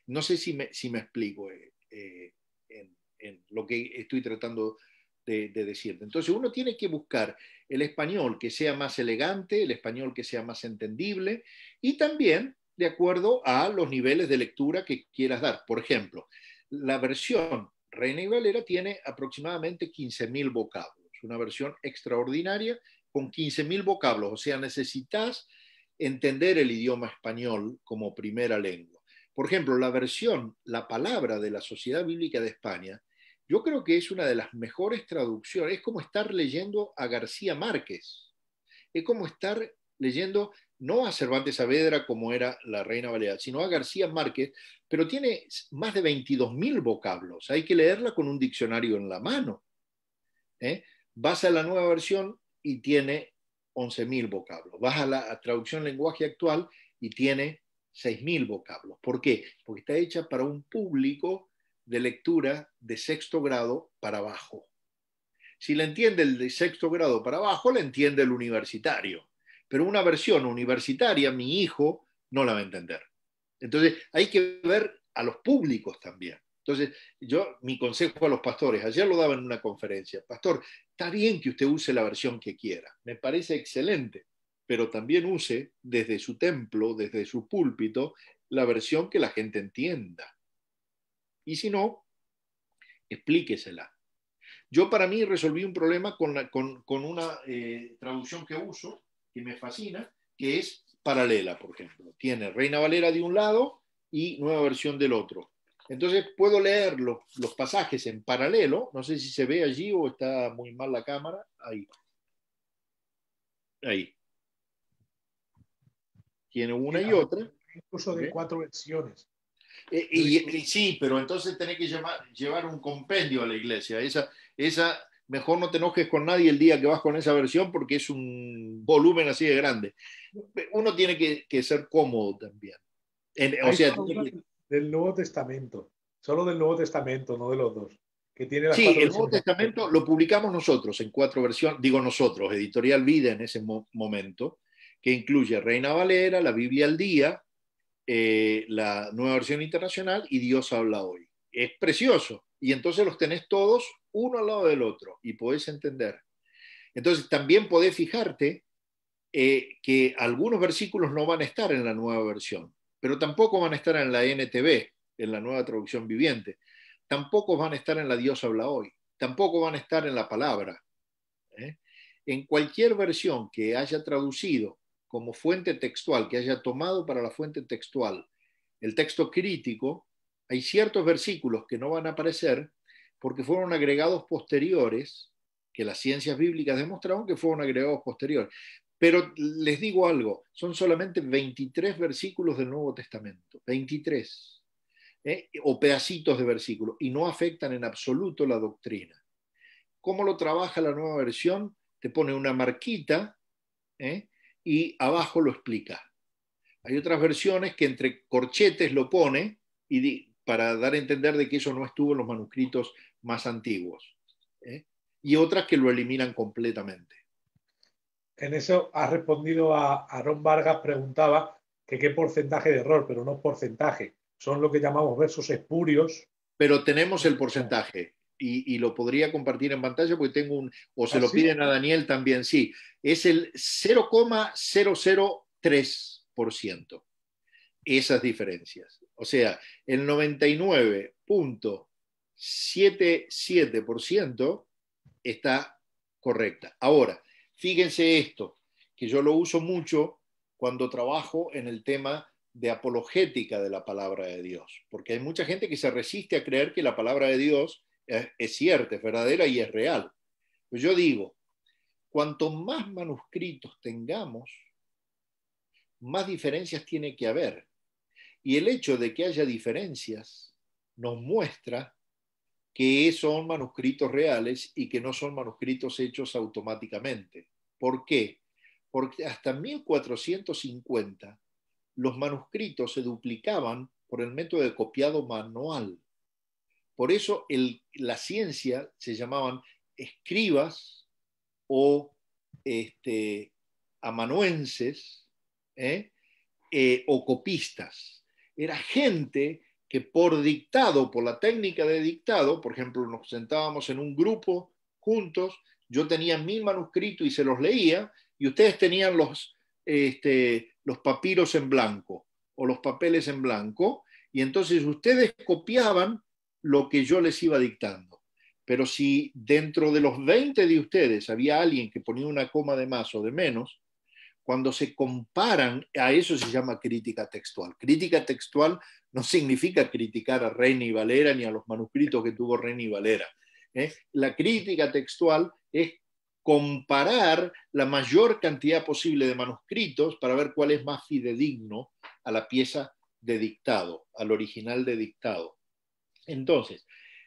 No sé si me explico en lo que estoy tratando de decirte. Entonces uno tiene que buscar el español que sea más elegante, el español que sea más entendible y también de acuerdo a los niveles de lectura que quieras dar. Por ejemplo, la versión Reina y Valera tiene aproximadamente 15.000 vocablos, una versión extraordinaria con 15.000 vocablos, o sea, necesitas entender el idioma español como primera lengua. Por ejemplo, la versión, la palabra de la Sociedad Bíblica de España, yo creo que es una de las mejores traducciones. Es como estar leyendo a García Márquez. Es como estar leyendo no a Cervantes Saavedra como era la Reina Valera, sino a García Márquez, pero tiene más de 22.000 vocablos. Hay que leerla con un diccionario en la mano. Vas a la nueva versión y tiene 11.000 vocablos. Vas a la traducción lenguaje actual y tiene 6.000 vocablos. ¿Por qué? Porque está hecha para un público de lectura de 6º grado para abajo. Si la entiende el de 6º grado para abajo, la entiende el universitario. Pero una versión universitaria, mi hijo no la va a entender. Entonces, hay que ver a los públicos también. Entonces, mi consejo a los pastores, ayer lo daba en una conferencia, pastor, está bien que usted use la versión que quiera, me parece excelente, pero también use desde su templo, desde su púlpito, la versión que la gente entienda. Y si no, explíquesela. Yo para mí resolví un problema con una traducción que uso, que me fascina, que es paralela, por ejemplo. Tiene Reina Valera de un lado y Nueva Versión del otro. Entonces puedo leer los pasajes en paralelo. No sé si se ve allí o está muy mal la cámara. Ahí. Ahí. Tiene una y otra. Incluso de 4 versiones. Sí, pero entonces tenés que llevar un compendio a la iglesia. Esa, mejor no te enojes con nadie el día que vas con esa versión porque es un volumen así de grande. Uno tiene que ser cómodo también. O sea, del Nuevo Testamento, solo del Nuevo Testamento, no de los dos. Que tiene las sí, 4 el Nuevo versiones. Testamento lo publicamos nosotros en 4 versiones, digo nosotros, Editorial Vida en ese momento, que incluye Reina Valera, la Biblia al Día, la Nueva Versión Internacional y Dios habla hoy. Es precioso. Y entonces los tenés todos uno al lado del otro y podés entender. Entonces también podés fijarte que algunos versículos no van a estar en la nueva versión, pero tampoco van a estar en la NTV, en la nueva traducción viviente. Tampoco van a estar en la Dios habla hoy. Tampoco van a estar en la palabra. En cualquier versión que haya traducido como fuente textual, que haya tomado para la fuente textual el texto crítico, hay ciertos versículos que no van a aparecer porque fueron agregados posteriores, que las ciencias bíblicas demostraron que fueron agregados posteriores. Pero les digo algo, son solamente 23 versículos del Nuevo Testamento, 23, o pedacitos de versículos, y no afectan en absoluto la doctrina. ¿Cómo lo trabaja la nueva versión? Te pone una marquita y abajo lo explica. Hay otras versiones que entre corchetes lo pone para dar a entender de que eso no estuvo en los manuscritos más antiguos. Y otras que lo eliminan completamente. En eso ha respondido a Aarón Vargas, preguntaba que qué porcentaje de error, pero no porcentaje. Son lo que llamamos versos espurios. Pero tenemos el porcentaje. Y lo podría compartir en pantalla porque tengo o se lo piden a Daniel también, sí. Es el 0,003%. Esas diferencias. O sea, el 99.77% está correcta. Ahora, fíjense esto, que yo lo uso mucho cuando trabajo en el tema de apologética de la palabra de Dios, porque hay mucha gente que se resiste a creer que la palabra de Dios es cierta, es verdadera y es real. Pues yo digo, cuanto más manuscritos tengamos, más diferencias tiene que haber. Y el hecho de que haya diferencias nos muestra que son manuscritos reales y que no son manuscritos hechos automáticamente. ¿Por qué? Porque hasta 1450 los manuscritos se duplicaban por el método de copiado manual. Por eso la ciencia se llamaban escribas o amanuenses, o copistas. Era gente que por dictado, por la técnica de dictado, por ejemplo, nos sentábamos en un grupo juntos, yo tenía mi manuscrito y se los leía, y ustedes tenían los papiros en blanco o los papeles en blanco, y entonces ustedes copiaban lo que yo les iba dictando. Pero si dentro de los 20 de ustedes había alguien que ponía una coma de más o de menos, cuando se comparan, a eso se llama crítica textual. Crítica textual no significa criticar a Reina y Valera ni a los manuscritos que tuvo Reina y Valera. La crítica textual es comparar la mayor cantidad posible de manuscritos para ver cuál es más fidedigno a la pieza de dictado, al original de dictado. Entonces,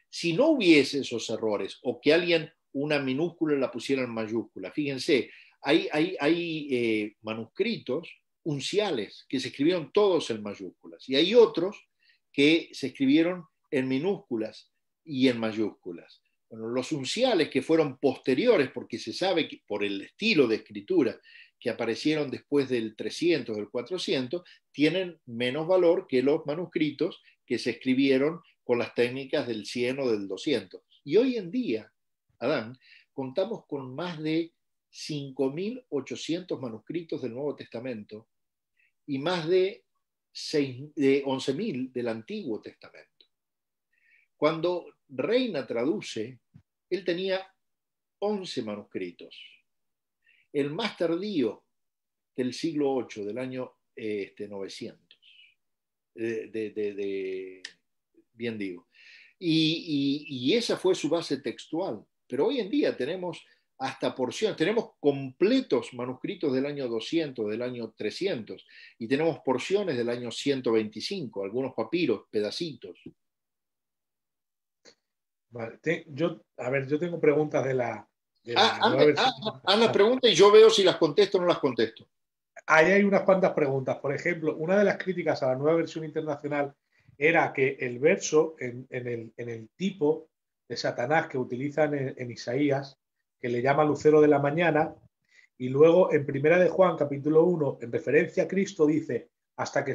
si no hubiese esos errores o que alguien una minúscula la pusiera en mayúscula, fíjense, hay manuscritos unciales que se escribieron todos en mayúsculas y hay otros que se escribieron en minúsculas y en mayúsculas. Bueno, los unciales que fueron posteriores, porque se sabe que por el estilo de escritura que aparecieron después del 300, del 400, tienen menos valor que los manuscritos que se escribieron con las técnicas del 100 o del 200. Y hoy en día, Adán, contamos con más de 5.800 manuscritos del Nuevo Testamento y más de 11.000 del Antiguo Testamento. Cuando Reina traduce, él tenía 11 manuscritos. El más tardío del siglo VIII, del año 900. Bien digo. Y esa fue su base textual. Pero hoy en día tenemos hasta porciones, tenemos completos manuscritos del año 200, del año 300, y tenemos porciones del año 125, algunos papiros, pedacitos. Vale. Yo tengo preguntas de la haz las preguntas y yo veo si las contesto o no las contesto. Ahí hay unas cuantas preguntas. Por ejemplo, una de las críticas a la nueva versión internacional era que el verso en el tipo de Satanás que utilizan en Isaías, que le llama lucero de la mañana, y luego en Primera de Juan, capítulo 1, en referencia a Cristo, dice hasta que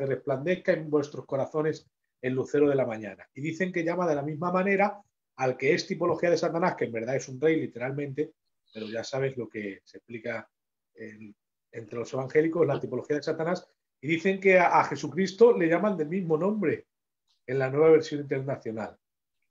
resplandezca en vuestros corazones el lucero de la mañana. Y dicen que llama de la misma manera al que es tipología de Satanás, que en verdad es un rey literalmente, pero ya sabes lo que se explica entre los evangélicos, la tipología de Satanás, y dicen que a Jesucristo le llaman del mismo nombre en la nueva versión internacional.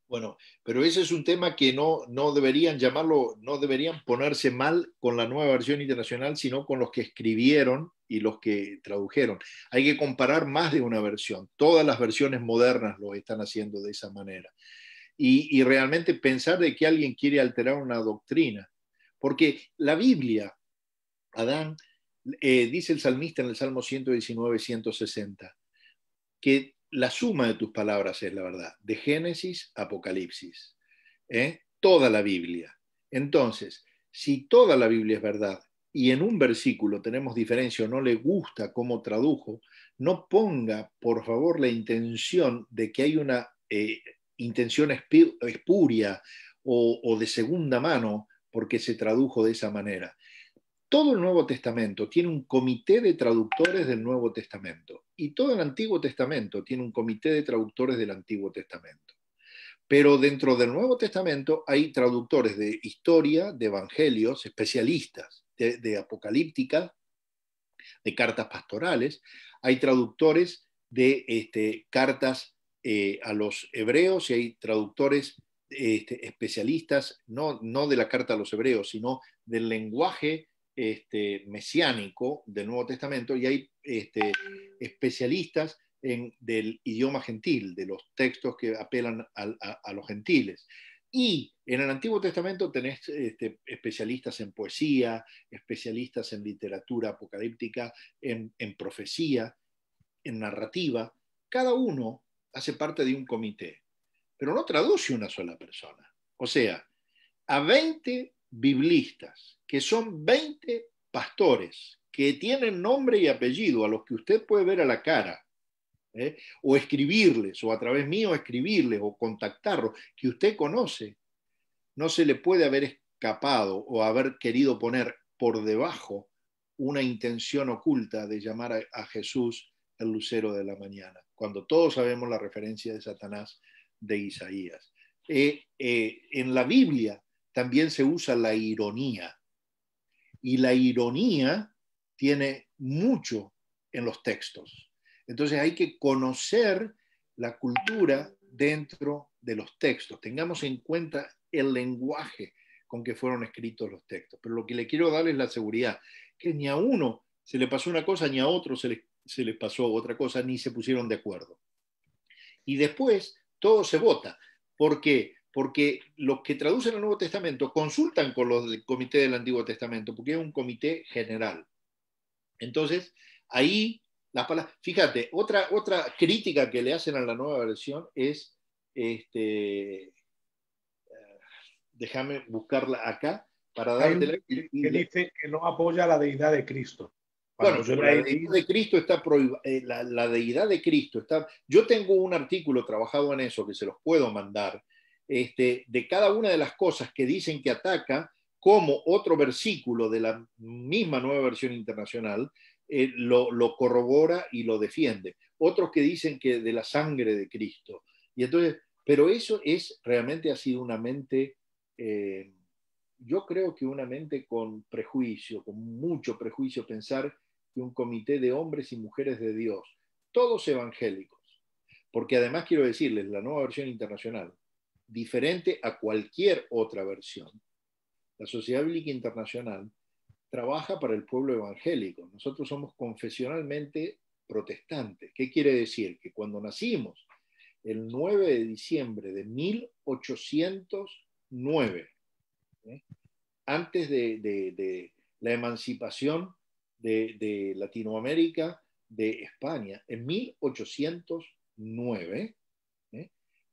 Bueno, pero ese es un tema que no deberían llamarlo, no deberían ponerse mal con la nueva versión internacional, sino con los que escribieron y los que tradujeron. Hay que comparar más de una versión. Todas las versiones modernas lo están haciendo de esa manera. Y realmente pensar de que alguien quiere alterar una doctrina. Porque la Biblia, Adán, dice el salmista en el Salmo 119, 160, que la suma de tus palabras es la verdad, de Génesis a Apocalipsis, toda la Biblia. Entonces, si toda la Biblia es verdad y en un versículo tenemos diferencia o no le gusta cómo tradujo, no ponga, por favor, la intención de que hay una intención espuria o de segunda mano porque se tradujo de esa manera. Todo el Nuevo Testamento tiene un comité de traductores del Nuevo Testamento y todo el Antiguo Testamento tiene un comité de traductores del Antiguo Testamento. Pero dentro del Nuevo Testamento hay traductores de historia, de evangelios, especialistas de apocalíptica, de cartas pastorales, hay traductores de cartas a los hebreos y hay traductores especialistas, no de la carta a los hebreos, sino del lenguaje mesiánico del Nuevo Testamento y hay especialistas del idioma gentil, de los textos que apelan a los gentiles. Y en el Antiguo Testamento tenés especialistas en poesía, especialistas en literatura apocalíptica, en profecía, en narrativa. Cada uno hace parte de un comité, pero no traduce una sola persona. O sea, a 20 biblistas, que son 20 pastores, que tienen nombre y apellido, a los que usted puede ver a la cara, o escribirles, o a través mío escribirles, o contactarlos, que usted conoce, no se le puede haber escapado o haber querido poner por debajo una intención oculta de llamar a Jesús el lucero de la mañana, cuando todos sabemos la referencia de Satanás de Isaías. En la Biblia también se usa la ironía, y la ironía tiene mucho en los textos. Entonces hay que conocer la cultura dentro de los textos. Tengamos en cuenta el lenguaje con que fueron escritos los textos. Pero lo que le quiero dar es la seguridad, que ni a uno se le pasó una cosa, ni a otro se les pasó otra cosa, ni se pusieron de acuerdo. Y después todo se vota. ¿Por qué? Porque los que traducen el Nuevo Testamento consultan con los del comité del Antiguo Testamento, porque es un comité general. Entonces, ahí las palabras. Fíjate, otra crítica que le hacen a la nueva versión es, déjame buscarla acá para dártela. Que dice que no apoya la deidad de Cristo. Bueno, la deidad de Cristo está prohibida. La deidad de Cristo está. Yo tengo un artículo trabajado en eso que se los puedo mandar, de cada una de las cosas que dicen que ataca, como otro versículo de la misma Nueva Versión Internacional lo corrobora y lo defiende. Otros que dicen que de la sangre de Cristo. Y entonces, pero eso realmente ha sido una mente, yo creo que una mente con prejuicio, con mucho prejuicio, pensar que un comité de hombres y mujeres de Dios, todos evangélicos, porque además quiero decirles, la Nueva Versión Internacional, diferente a cualquier otra versión, la Sociedad Bíblica Internacional trabaja para el pueblo evangélico. Nosotros somos confesionalmente protestantes. ¿Qué quiere decir? Que cuando nacimos el 9 de diciembre de 1809, antes de la emancipación de Latinoamérica, de España, en 1809,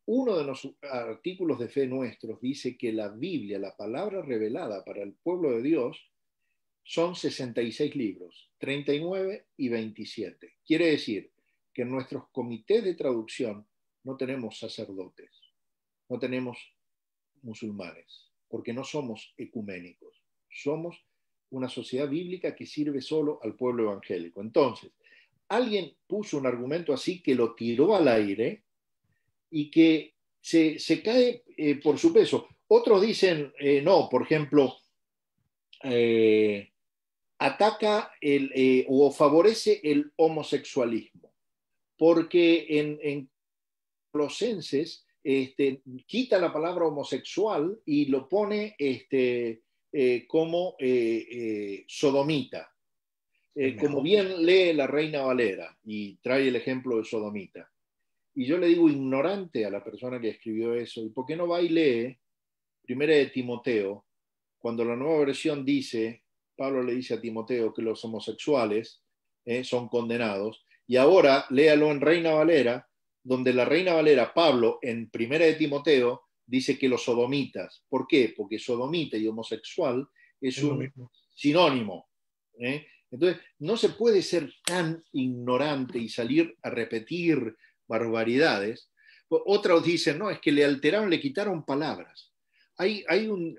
uno de los artículos de fe nuestros dice que la Biblia, la palabra revelada para el pueblo de Dios, son 66 libros, 39 y 27. Quiere decir que en nuestros comités de traducción no tenemos sacerdotes, no tenemos musulmanes, porque no somos ecuménicos, somos una sociedad bíblica que sirve solo al pueblo evangélico. Entonces, alguien puso un argumento así que lo tiró al aire y que se cae por su peso. Otros dicen, no, por ejemplo, ataca o favorece el homosexualismo, porque en Colosenses quita la palabra homosexual y lo pone como sodomita. Como bien lee la Reina Valera y trae el ejemplo de sodomita. Y yo le digo ignorante a la persona que escribió eso, ¿y por qué no va y lee Primera de Timoteo, cuando la nueva versión dice, Pablo le dice a Timoteo que los homosexuales son condenados, y ahora léalo en Reina Valera, donde la Reina Valera, Pablo, en Primera de Timoteo, dice que los sodomitas. ¿Por qué? Porque sodomita y homosexual es un sinónimo. Entonces, no se puede ser tan ignorante y salir a repetir barbaridades. Otros dicen, no, es que le alteraron, le quitaron palabras. Hay alguien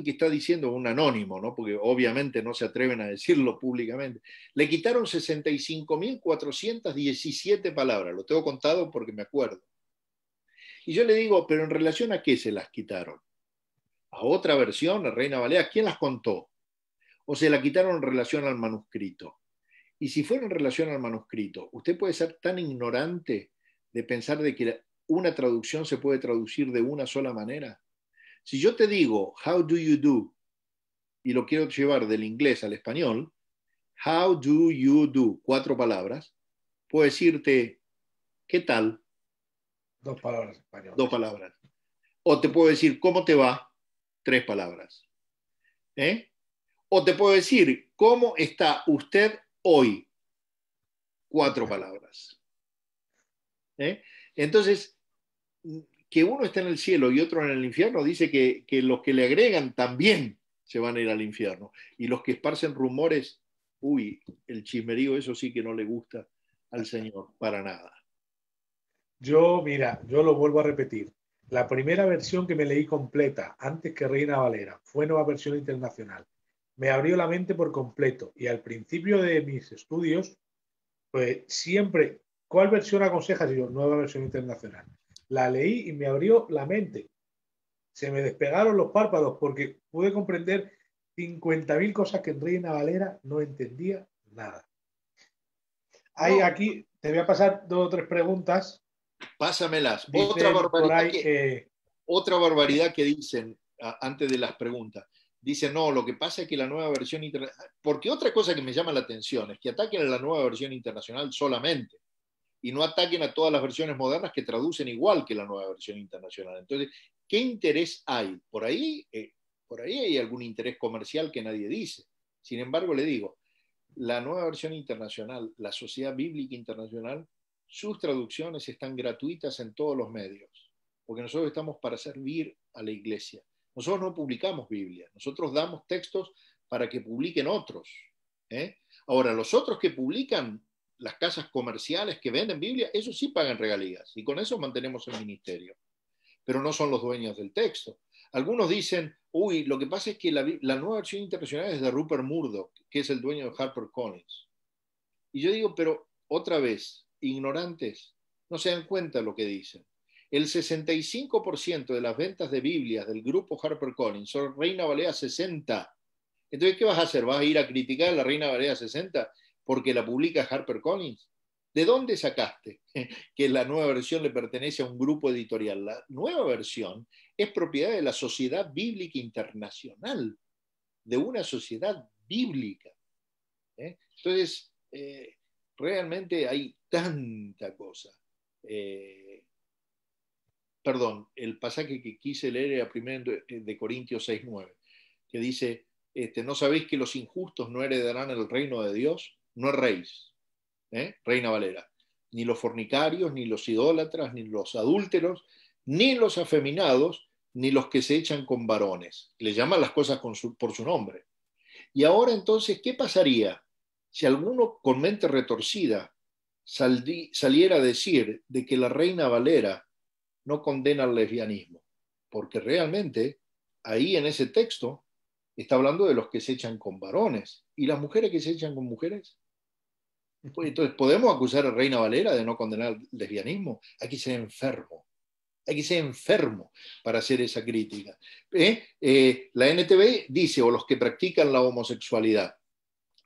que está diciendo, un anónimo, ¿no? Porque obviamente no se atreven a decirlo públicamente, le quitaron 65.417 palabras, lo tengo contado porque me acuerdo. Y yo le digo, pero en relación a qué se las quitaron, a otra versión, a Reina Valera, ¿quién las contó? O se la quitaron en relación al manuscrito. Y si fuera en relación al manuscrito, usted puede ser tan ignorante de pensar de que una traducción se puede traducir de una sola manera. Si yo te digo, how do you do? y lo quiero llevar del inglés al español, how do you do, 4 palabras, puedo decirte, ¿qué tal? 2 palabras españolas. 2 palabras. O te puedo decir, ¿cómo te va? 3 palabras. O te puedo decir, ¿cómo está usted hoy? 4 palabras. Entonces, que uno está en el cielo y otro en el infierno, dice que los que le agregan también se van a ir al infierno. Y los que esparcen rumores, uy, el chismerío, eso sí que no le gusta al Señor, para nada. Mira, yo lo vuelvo a repetir. La primera versión que me leí completa, antes que Reina Valera, fue Nueva Versión Internacional. Me abrió la mente por completo y al principio de mis estudios, pues siempre, ¿cuál versión aconsejas? Y yo, Nueva Versión Internacional. La leí y me abrió la mente. Se me despegaron los párpados porque pude comprender 50.000 cosas que en Reina Valera no entendía nada. Hay aquí, te voy a pasar 2 o 3 preguntas. Pásamelas. Dicen otra barbaridad que dicen antes de las preguntas. Dicen, no, lo que pasa es que la nueva versión internacional... Porque otra cosa que me llama la atención es que ataquen a la nueva versión internacional solamente y no ataquen a todas las versiones modernas que traducen igual que la nueva versión internacional. Entonces, ¿qué interés hay? Por ahí hay algún interés comercial que nadie dice. Sin embargo, le digo, la nueva versión internacional, la Sociedad Bíblica Internacional, sus traducciones están gratuitas en todos los medios, porque nosotros estamos para servir a la iglesia. Nosotros no publicamos Biblia, nosotros damos textos para que publiquen otros. Ahora, los otros que publican, las casas comerciales que venden Biblia, esos sí pagan regalías y con eso mantenemos el ministerio, pero no son los dueños del texto. Algunos dicen, uy, lo que pasa es que la nueva versión internacional es de Rupert Murdoch, que es el dueño de HarperCollins. Y yo digo, pero otra vez, ignorantes, no se dan cuenta de lo que dicen. El 65% de las ventas de Biblias del grupo HarperCollins son Reina Valera 60. Entonces, ¿qué vas a hacer? ¿Vas a ir a criticar a la Reina Valera 60 porque la publica HarperCollins? ¿De dónde sacaste que la nueva versión le pertenece a un grupo editorial? La nueva versión es propiedad de la Sociedad Bíblica Internacional, de una sociedad bíblica. Entonces, realmente hay tanta cosa. Perdón, el pasaje que quise leer era 1 de Corintios 6:9, que dice, ¿no sabéis que los injustos no heredarán el reino de Dios? No erréis, Reina Valera, ni los fornicarios, ni los idólatras, ni los adúlteros, ni los afeminados, ni los que se echan con varones. Le llaman las cosas por su nombre. Y ahora entonces, ¿qué pasaría si alguno con mente retorcida saliera a decir de que la Reina Valera no condena el lesbianismo? Porque realmente ahí en ese texto está hablando de los que se echan con varones. ¿Y las mujeres que se echan con mujeres? Pues entonces, ¿podemos acusar a Reina Valera de no condenar el lesbianismo? Hay que ser enfermo. Hay que ser enfermo para hacer esa crítica. La NTV dice, o los que practican la homosexualidad.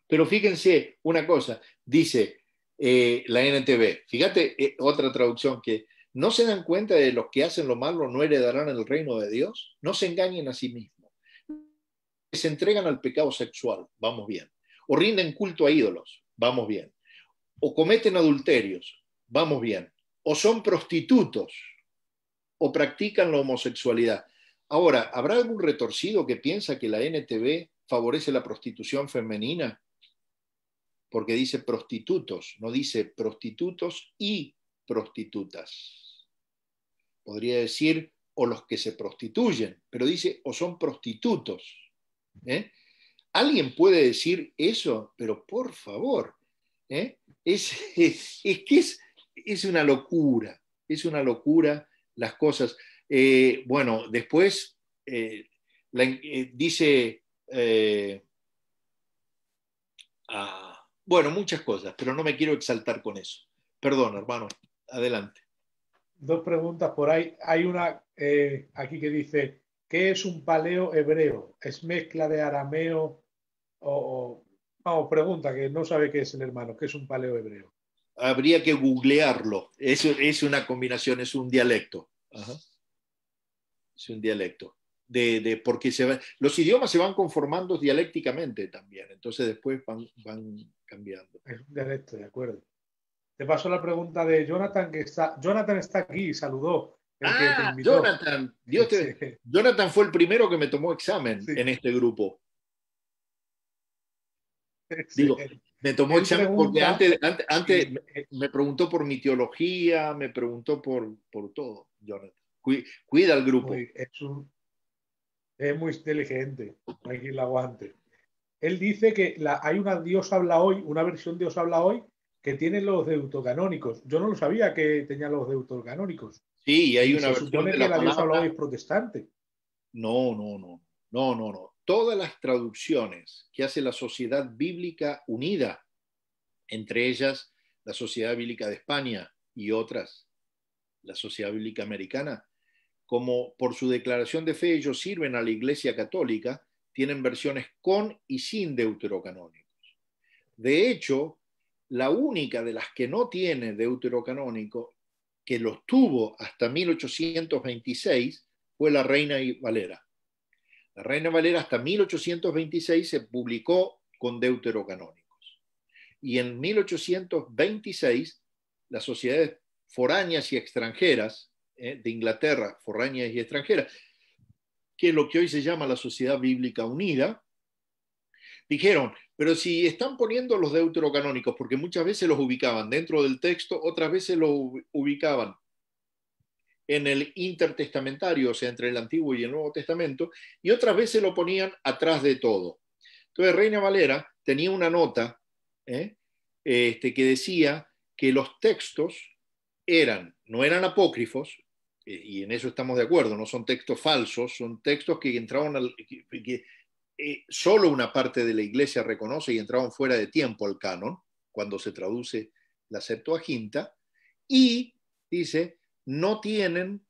Pero fíjense una cosa, dice la NTV, fíjate otra traducción que no se dan cuenta de los que hacen lo malo no heredarán el reino de Dios, no se engañen a sí mismos, se entregan al pecado sexual, vamos bien, o rinden culto a ídolos, vamos bien, o cometen adulterios, vamos bien, o son prostitutos, o practican la homosexualidad. Ahora, ¿habrá algún retorcido que piensa que la NTV favorece la prostitución femenina? Porque dice prostitutos, no dice prostitutos y prostitutas. Podría decir o los que se prostituyen, pero dice o son prostitutos. ¿Alguien puede decir eso? Pero por favor, es una locura, las cosas. Bueno, después dice... bueno, muchas cosas, pero no me quiero exaltar con eso. Perdón, hermano, adelante. 2 preguntas por ahí. Hay una aquí que dice, ¿qué es un paleo hebreo? ¿Es mezcla de arameo vamos, pregunta, que no sabe qué es el hermano, ¿qué es un paleo hebreo? Habría que googlearlo. Es una combinación, es un dialecto. Ajá. Es un dialecto. porque los idiomas se van conformando dialécticamente también, entonces después van cambiando. Es un dialecto, de acuerdo. Te paso la pregunta de Jonathan, Jonathan está aquí, saludó, el que te Ah, invitó. Jonathan, Sí, Jonathan fue el primero que me tomó examen sí, en este grupo. sí. Digo, me tomó Él examen porque pregunta antes si me preguntó por mi teología, me preguntó por todo, Jonathan. Cuida al grupo. es muy inteligente, no hay quien la aguante. Él dice que hay una Dios habla hoy, una versión Dios habla hoy, que tiene los deuterocanónicos. Yo no lo sabía que tenía los deuterocanónicos. Sí, y hay Y una se versión supone de que la la Dios habla hoy palabra. es protestante. No, no, no, no, no, no. Todas las traducciones que hace la Sociedad Bíblica Unida, entre ellas la Sociedad Bíblica de España y otras, la Sociedad Bíblica Americana, como por su declaración de fe ellos sirven a la Iglesia Católica, tienen versiones con y sin deuterocanónicos. De hecho, la única de las que no tiene deuterocanónico, que los tuvo hasta 1826, fue la Reina Valera. La Reina Valera hasta 1826 se publicó con deuterocanónicos. Y en 1826, las sociedades foráneas y extranjeras de Inglaterra, foráneas y extranjeras, que es lo que hoy se llama la Sociedad Bíblica Unida, dijeron, pero si están poniendo los deuterocanónicos, porque muchas veces los ubicaban dentro del texto, otras veces los ubicaban en el intertestamentario, o sea, entre el Antiguo y el Nuevo Testamento, y otras veces lo ponían atrás de todo. Entonces, Reina Valera tenía una nota que decía que los textos no eran apócrifos, y en eso estamos de acuerdo, no son textos falsos, son textos que entraban solo una parte de la iglesia reconoce y entraban fuera de tiempo al canon, cuando se traduce la Septuaginta, y dice, no tienen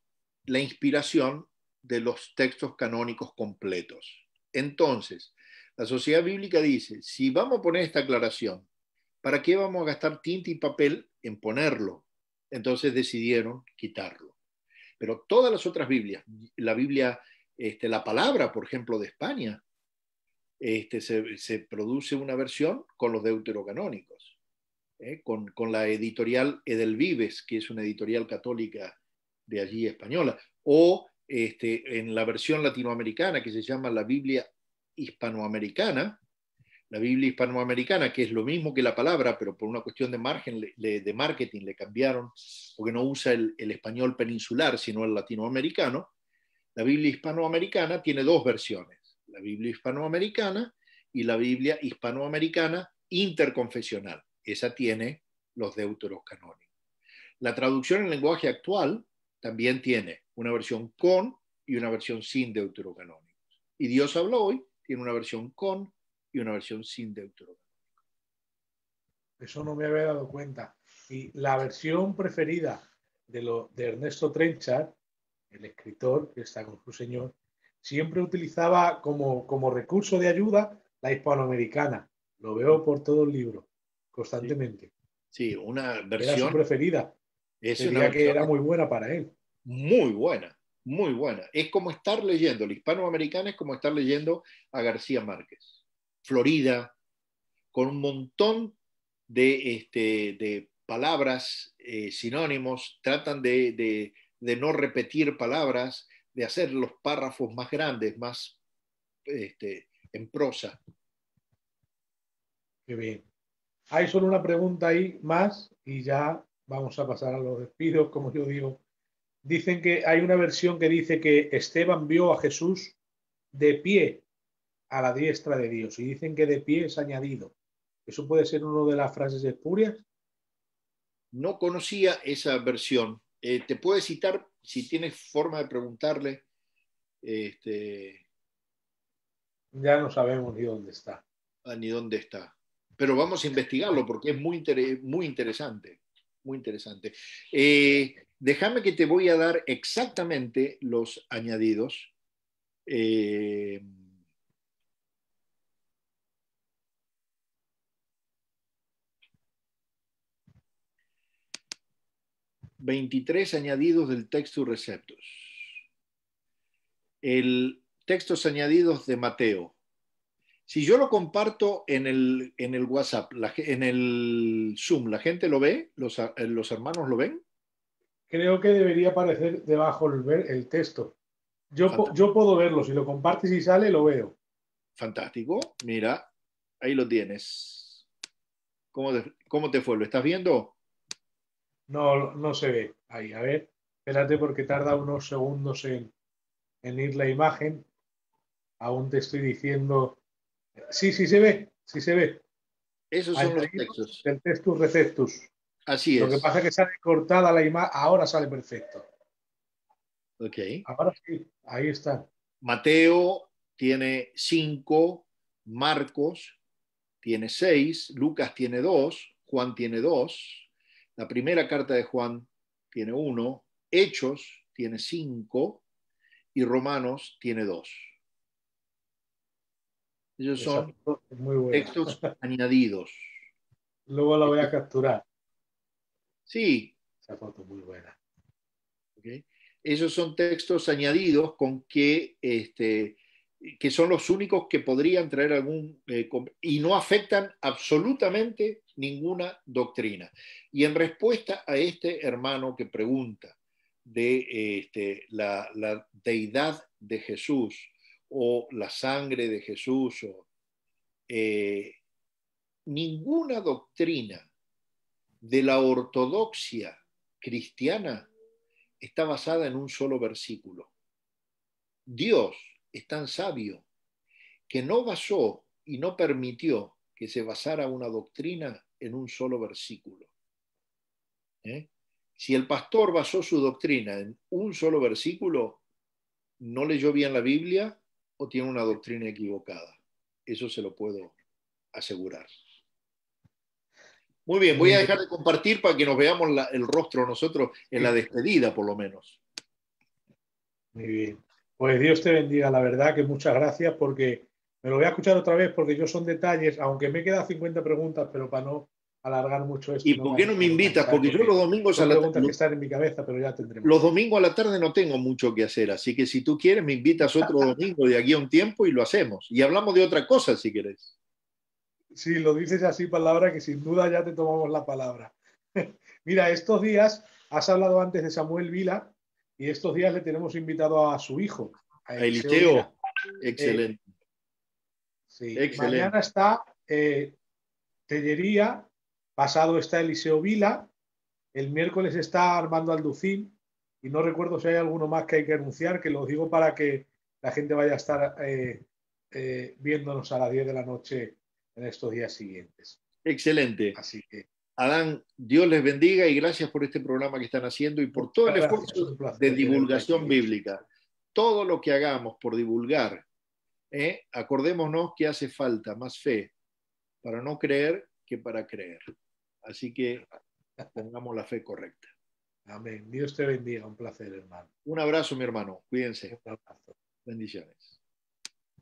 la inspiración de los textos canónicos completos. Entonces, la Sociedad Bíblica dice, si vamos a poner esta aclaración, ¿para qué vamos a gastar tinta y papel en ponerlo? Entonces decidieron quitarlo. Pero todas las otras Biblias, la Biblia, la palabra, por ejemplo, de España, se produce una versión con los deuterocanónicos, con la editorial Edelvives, que es una editorial católica de allí española, o en la versión latinoamericana que se llama la Biblia hispanoamericana, que es lo mismo que la palabra, pero por una cuestión de margen, de marketing, le cambiaron, porque no usa el español peninsular, sino el latinoamericano. La Biblia hispanoamericana tiene dos versiones, la Biblia hispanoamericana y la Biblia hispanoamericana interconfesional. Esa tiene los deuterocanónicos. La traducción en lenguaje actual también tiene una versión con y una versión sin deuterocanónicos. Y Dios habló hoy, tiene una versión con y una versión sin deuterocanónicos. Eso no me había dado cuenta. Y la versión preferida de Ernesto Trenchard, el escritor que está con su señor, siempre utilizaba como recurso de ayuda la hispanoamericana. Lo veo por todo el libro, Sí, constantemente. sí, una Era su versión, preferida. es una Decía que versión era muy buena para él. muy buena, muy buena. Es como estar leyendo, la hispanoamericana es como estar leyendo a García Márquez. Florida, con un montón de palabras, sinónimos, tratan de no repetir palabras, de hacer los párrafos más grandes, más en prosa. Qué bien. Hay solo una pregunta ahí más y ya vamos a pasar a los despidos, como yo digo. Dicen que hay una versión que dice que Esteban vio a Jesús de pie a la diestra de Dios y dicen que de pie es añadido. ¿Eso puede ser una de las frases espurias? No conocía esa versión. Te puedo citar, si tienes forma de preguntarle, este, Ya no sabemos ni dónde está. ni dónde está. Pero vamos a investigarlo porque es muy interesante. Muy interesante. Déjame que te voy a dar exactamente los añadidos. Eh, 23 añadidos del Textus Receptus. El textos añadidos de Mateo. Si yo lo comparto en el WhatsApp, en el Zoom, ¿la gente lo ve? ¿Los hermanos lo ven? Creo que debería aparecer debajo el texto. Yo Fantástico. puedo verlo, si lo compartes y sale, lo veo. Fantástico. Mira, ahí lo tienes. ¿Cómo te fue? ¿Lo estás viendo? No, no se ve. Ahí, a ver, espérate porque tarda unos segundos en ir la imagen. Aún te estoy diciendo. Sí, sí se ve, sí se ve. Esos son los Añadidos textos. del Textus Receptus. Así Lo que es. pasa es que sale cortada la imagen, ahora sale perfecto. Ok. Ahora sí, ahí está. Mateo tiene 5, Marcos tiene 6, Lucas tiene 2, Juan tiene 2, la primera carta de Juan tiene 1, Hechos tiene 5 y Romanos tiene 2. Ellos Esa son foto es muy buena. textos añadidos. Luego la voy a capturar. Sí, Esa foto es muy buena. ¿okay? Esos son textos añadidos que son los únicos que podrían traer y no afectan absolutamente ninguna doctrina. Y en respuesta a este hermano que pregunta de la deidad de Jesús o la sangre de Jesús, ninguna doctrina de la ortodoxia cristiana está basada en un solo versículo. Dios es tan sabio que no basó y no permitió que se basara una doctrina en un solo versículo. ¿Eh? Si el pastor basó su doctrina en un solo versículo, no leyó bien la Biblia o tiene una doctrina equivocada. Eso se lo puedo asegurar. Muy bien, voy Muy a bien, dejar de compartir para que nos veamos el rostro nosotros en la despedida, por lo menos. muy bien. Pues Dios te bendiga, la verdad que muchas gracias porque me lo voy a escuchar otra vez porque yo son detalles, aunque me quedan 50 preguntas, pero para no alargar mucho esto ¿Y y no por qué no me invitas? enganchar, Porque yo porque son preguntas que los, están en mi cabeza, pero ya tendremos los tiempo. domingos a la tarde no tengo mucho que hacer, así que si tú quieres me invitas otro domingo de aquí a un tiempo y lo hacemos. Y hablamos de otra cosa si querés. Sí, lo dices así, palabra, que sin duda ya te tomamos la palabra. Mira, estos días has hablado antes de Samuel Vila y estos días le tenemos invitado a su hijo, a A Eliseo Vila. Eliseo, Eh, excelente, sí, excelente. mañana está Tellería, pasado está Eliseo Vila, el miércoles está Armando Alducín y no recuerdo si hay alguno más que hay que anunciar, que lo digo para que la gente vaya a estar viéndonos a las 10 de la noche en estos días siguientes. Excelente. Así que Adán, Dios les bendiga y gracias por este programa que están haciendo y por todo el muchas gracias, esfuerzo un de placer tenerte divulgación aquí. bíblica. Todo lo que hagamos por divulgar, acordémonos que hace falta más fe para no creer que para creer. Así que pongamos la fe correcta. Amén. Dios te bendiga, un placer, hermano. Un abrazo, mi hermano. Cuídense. Un abrazo. Bendiciones.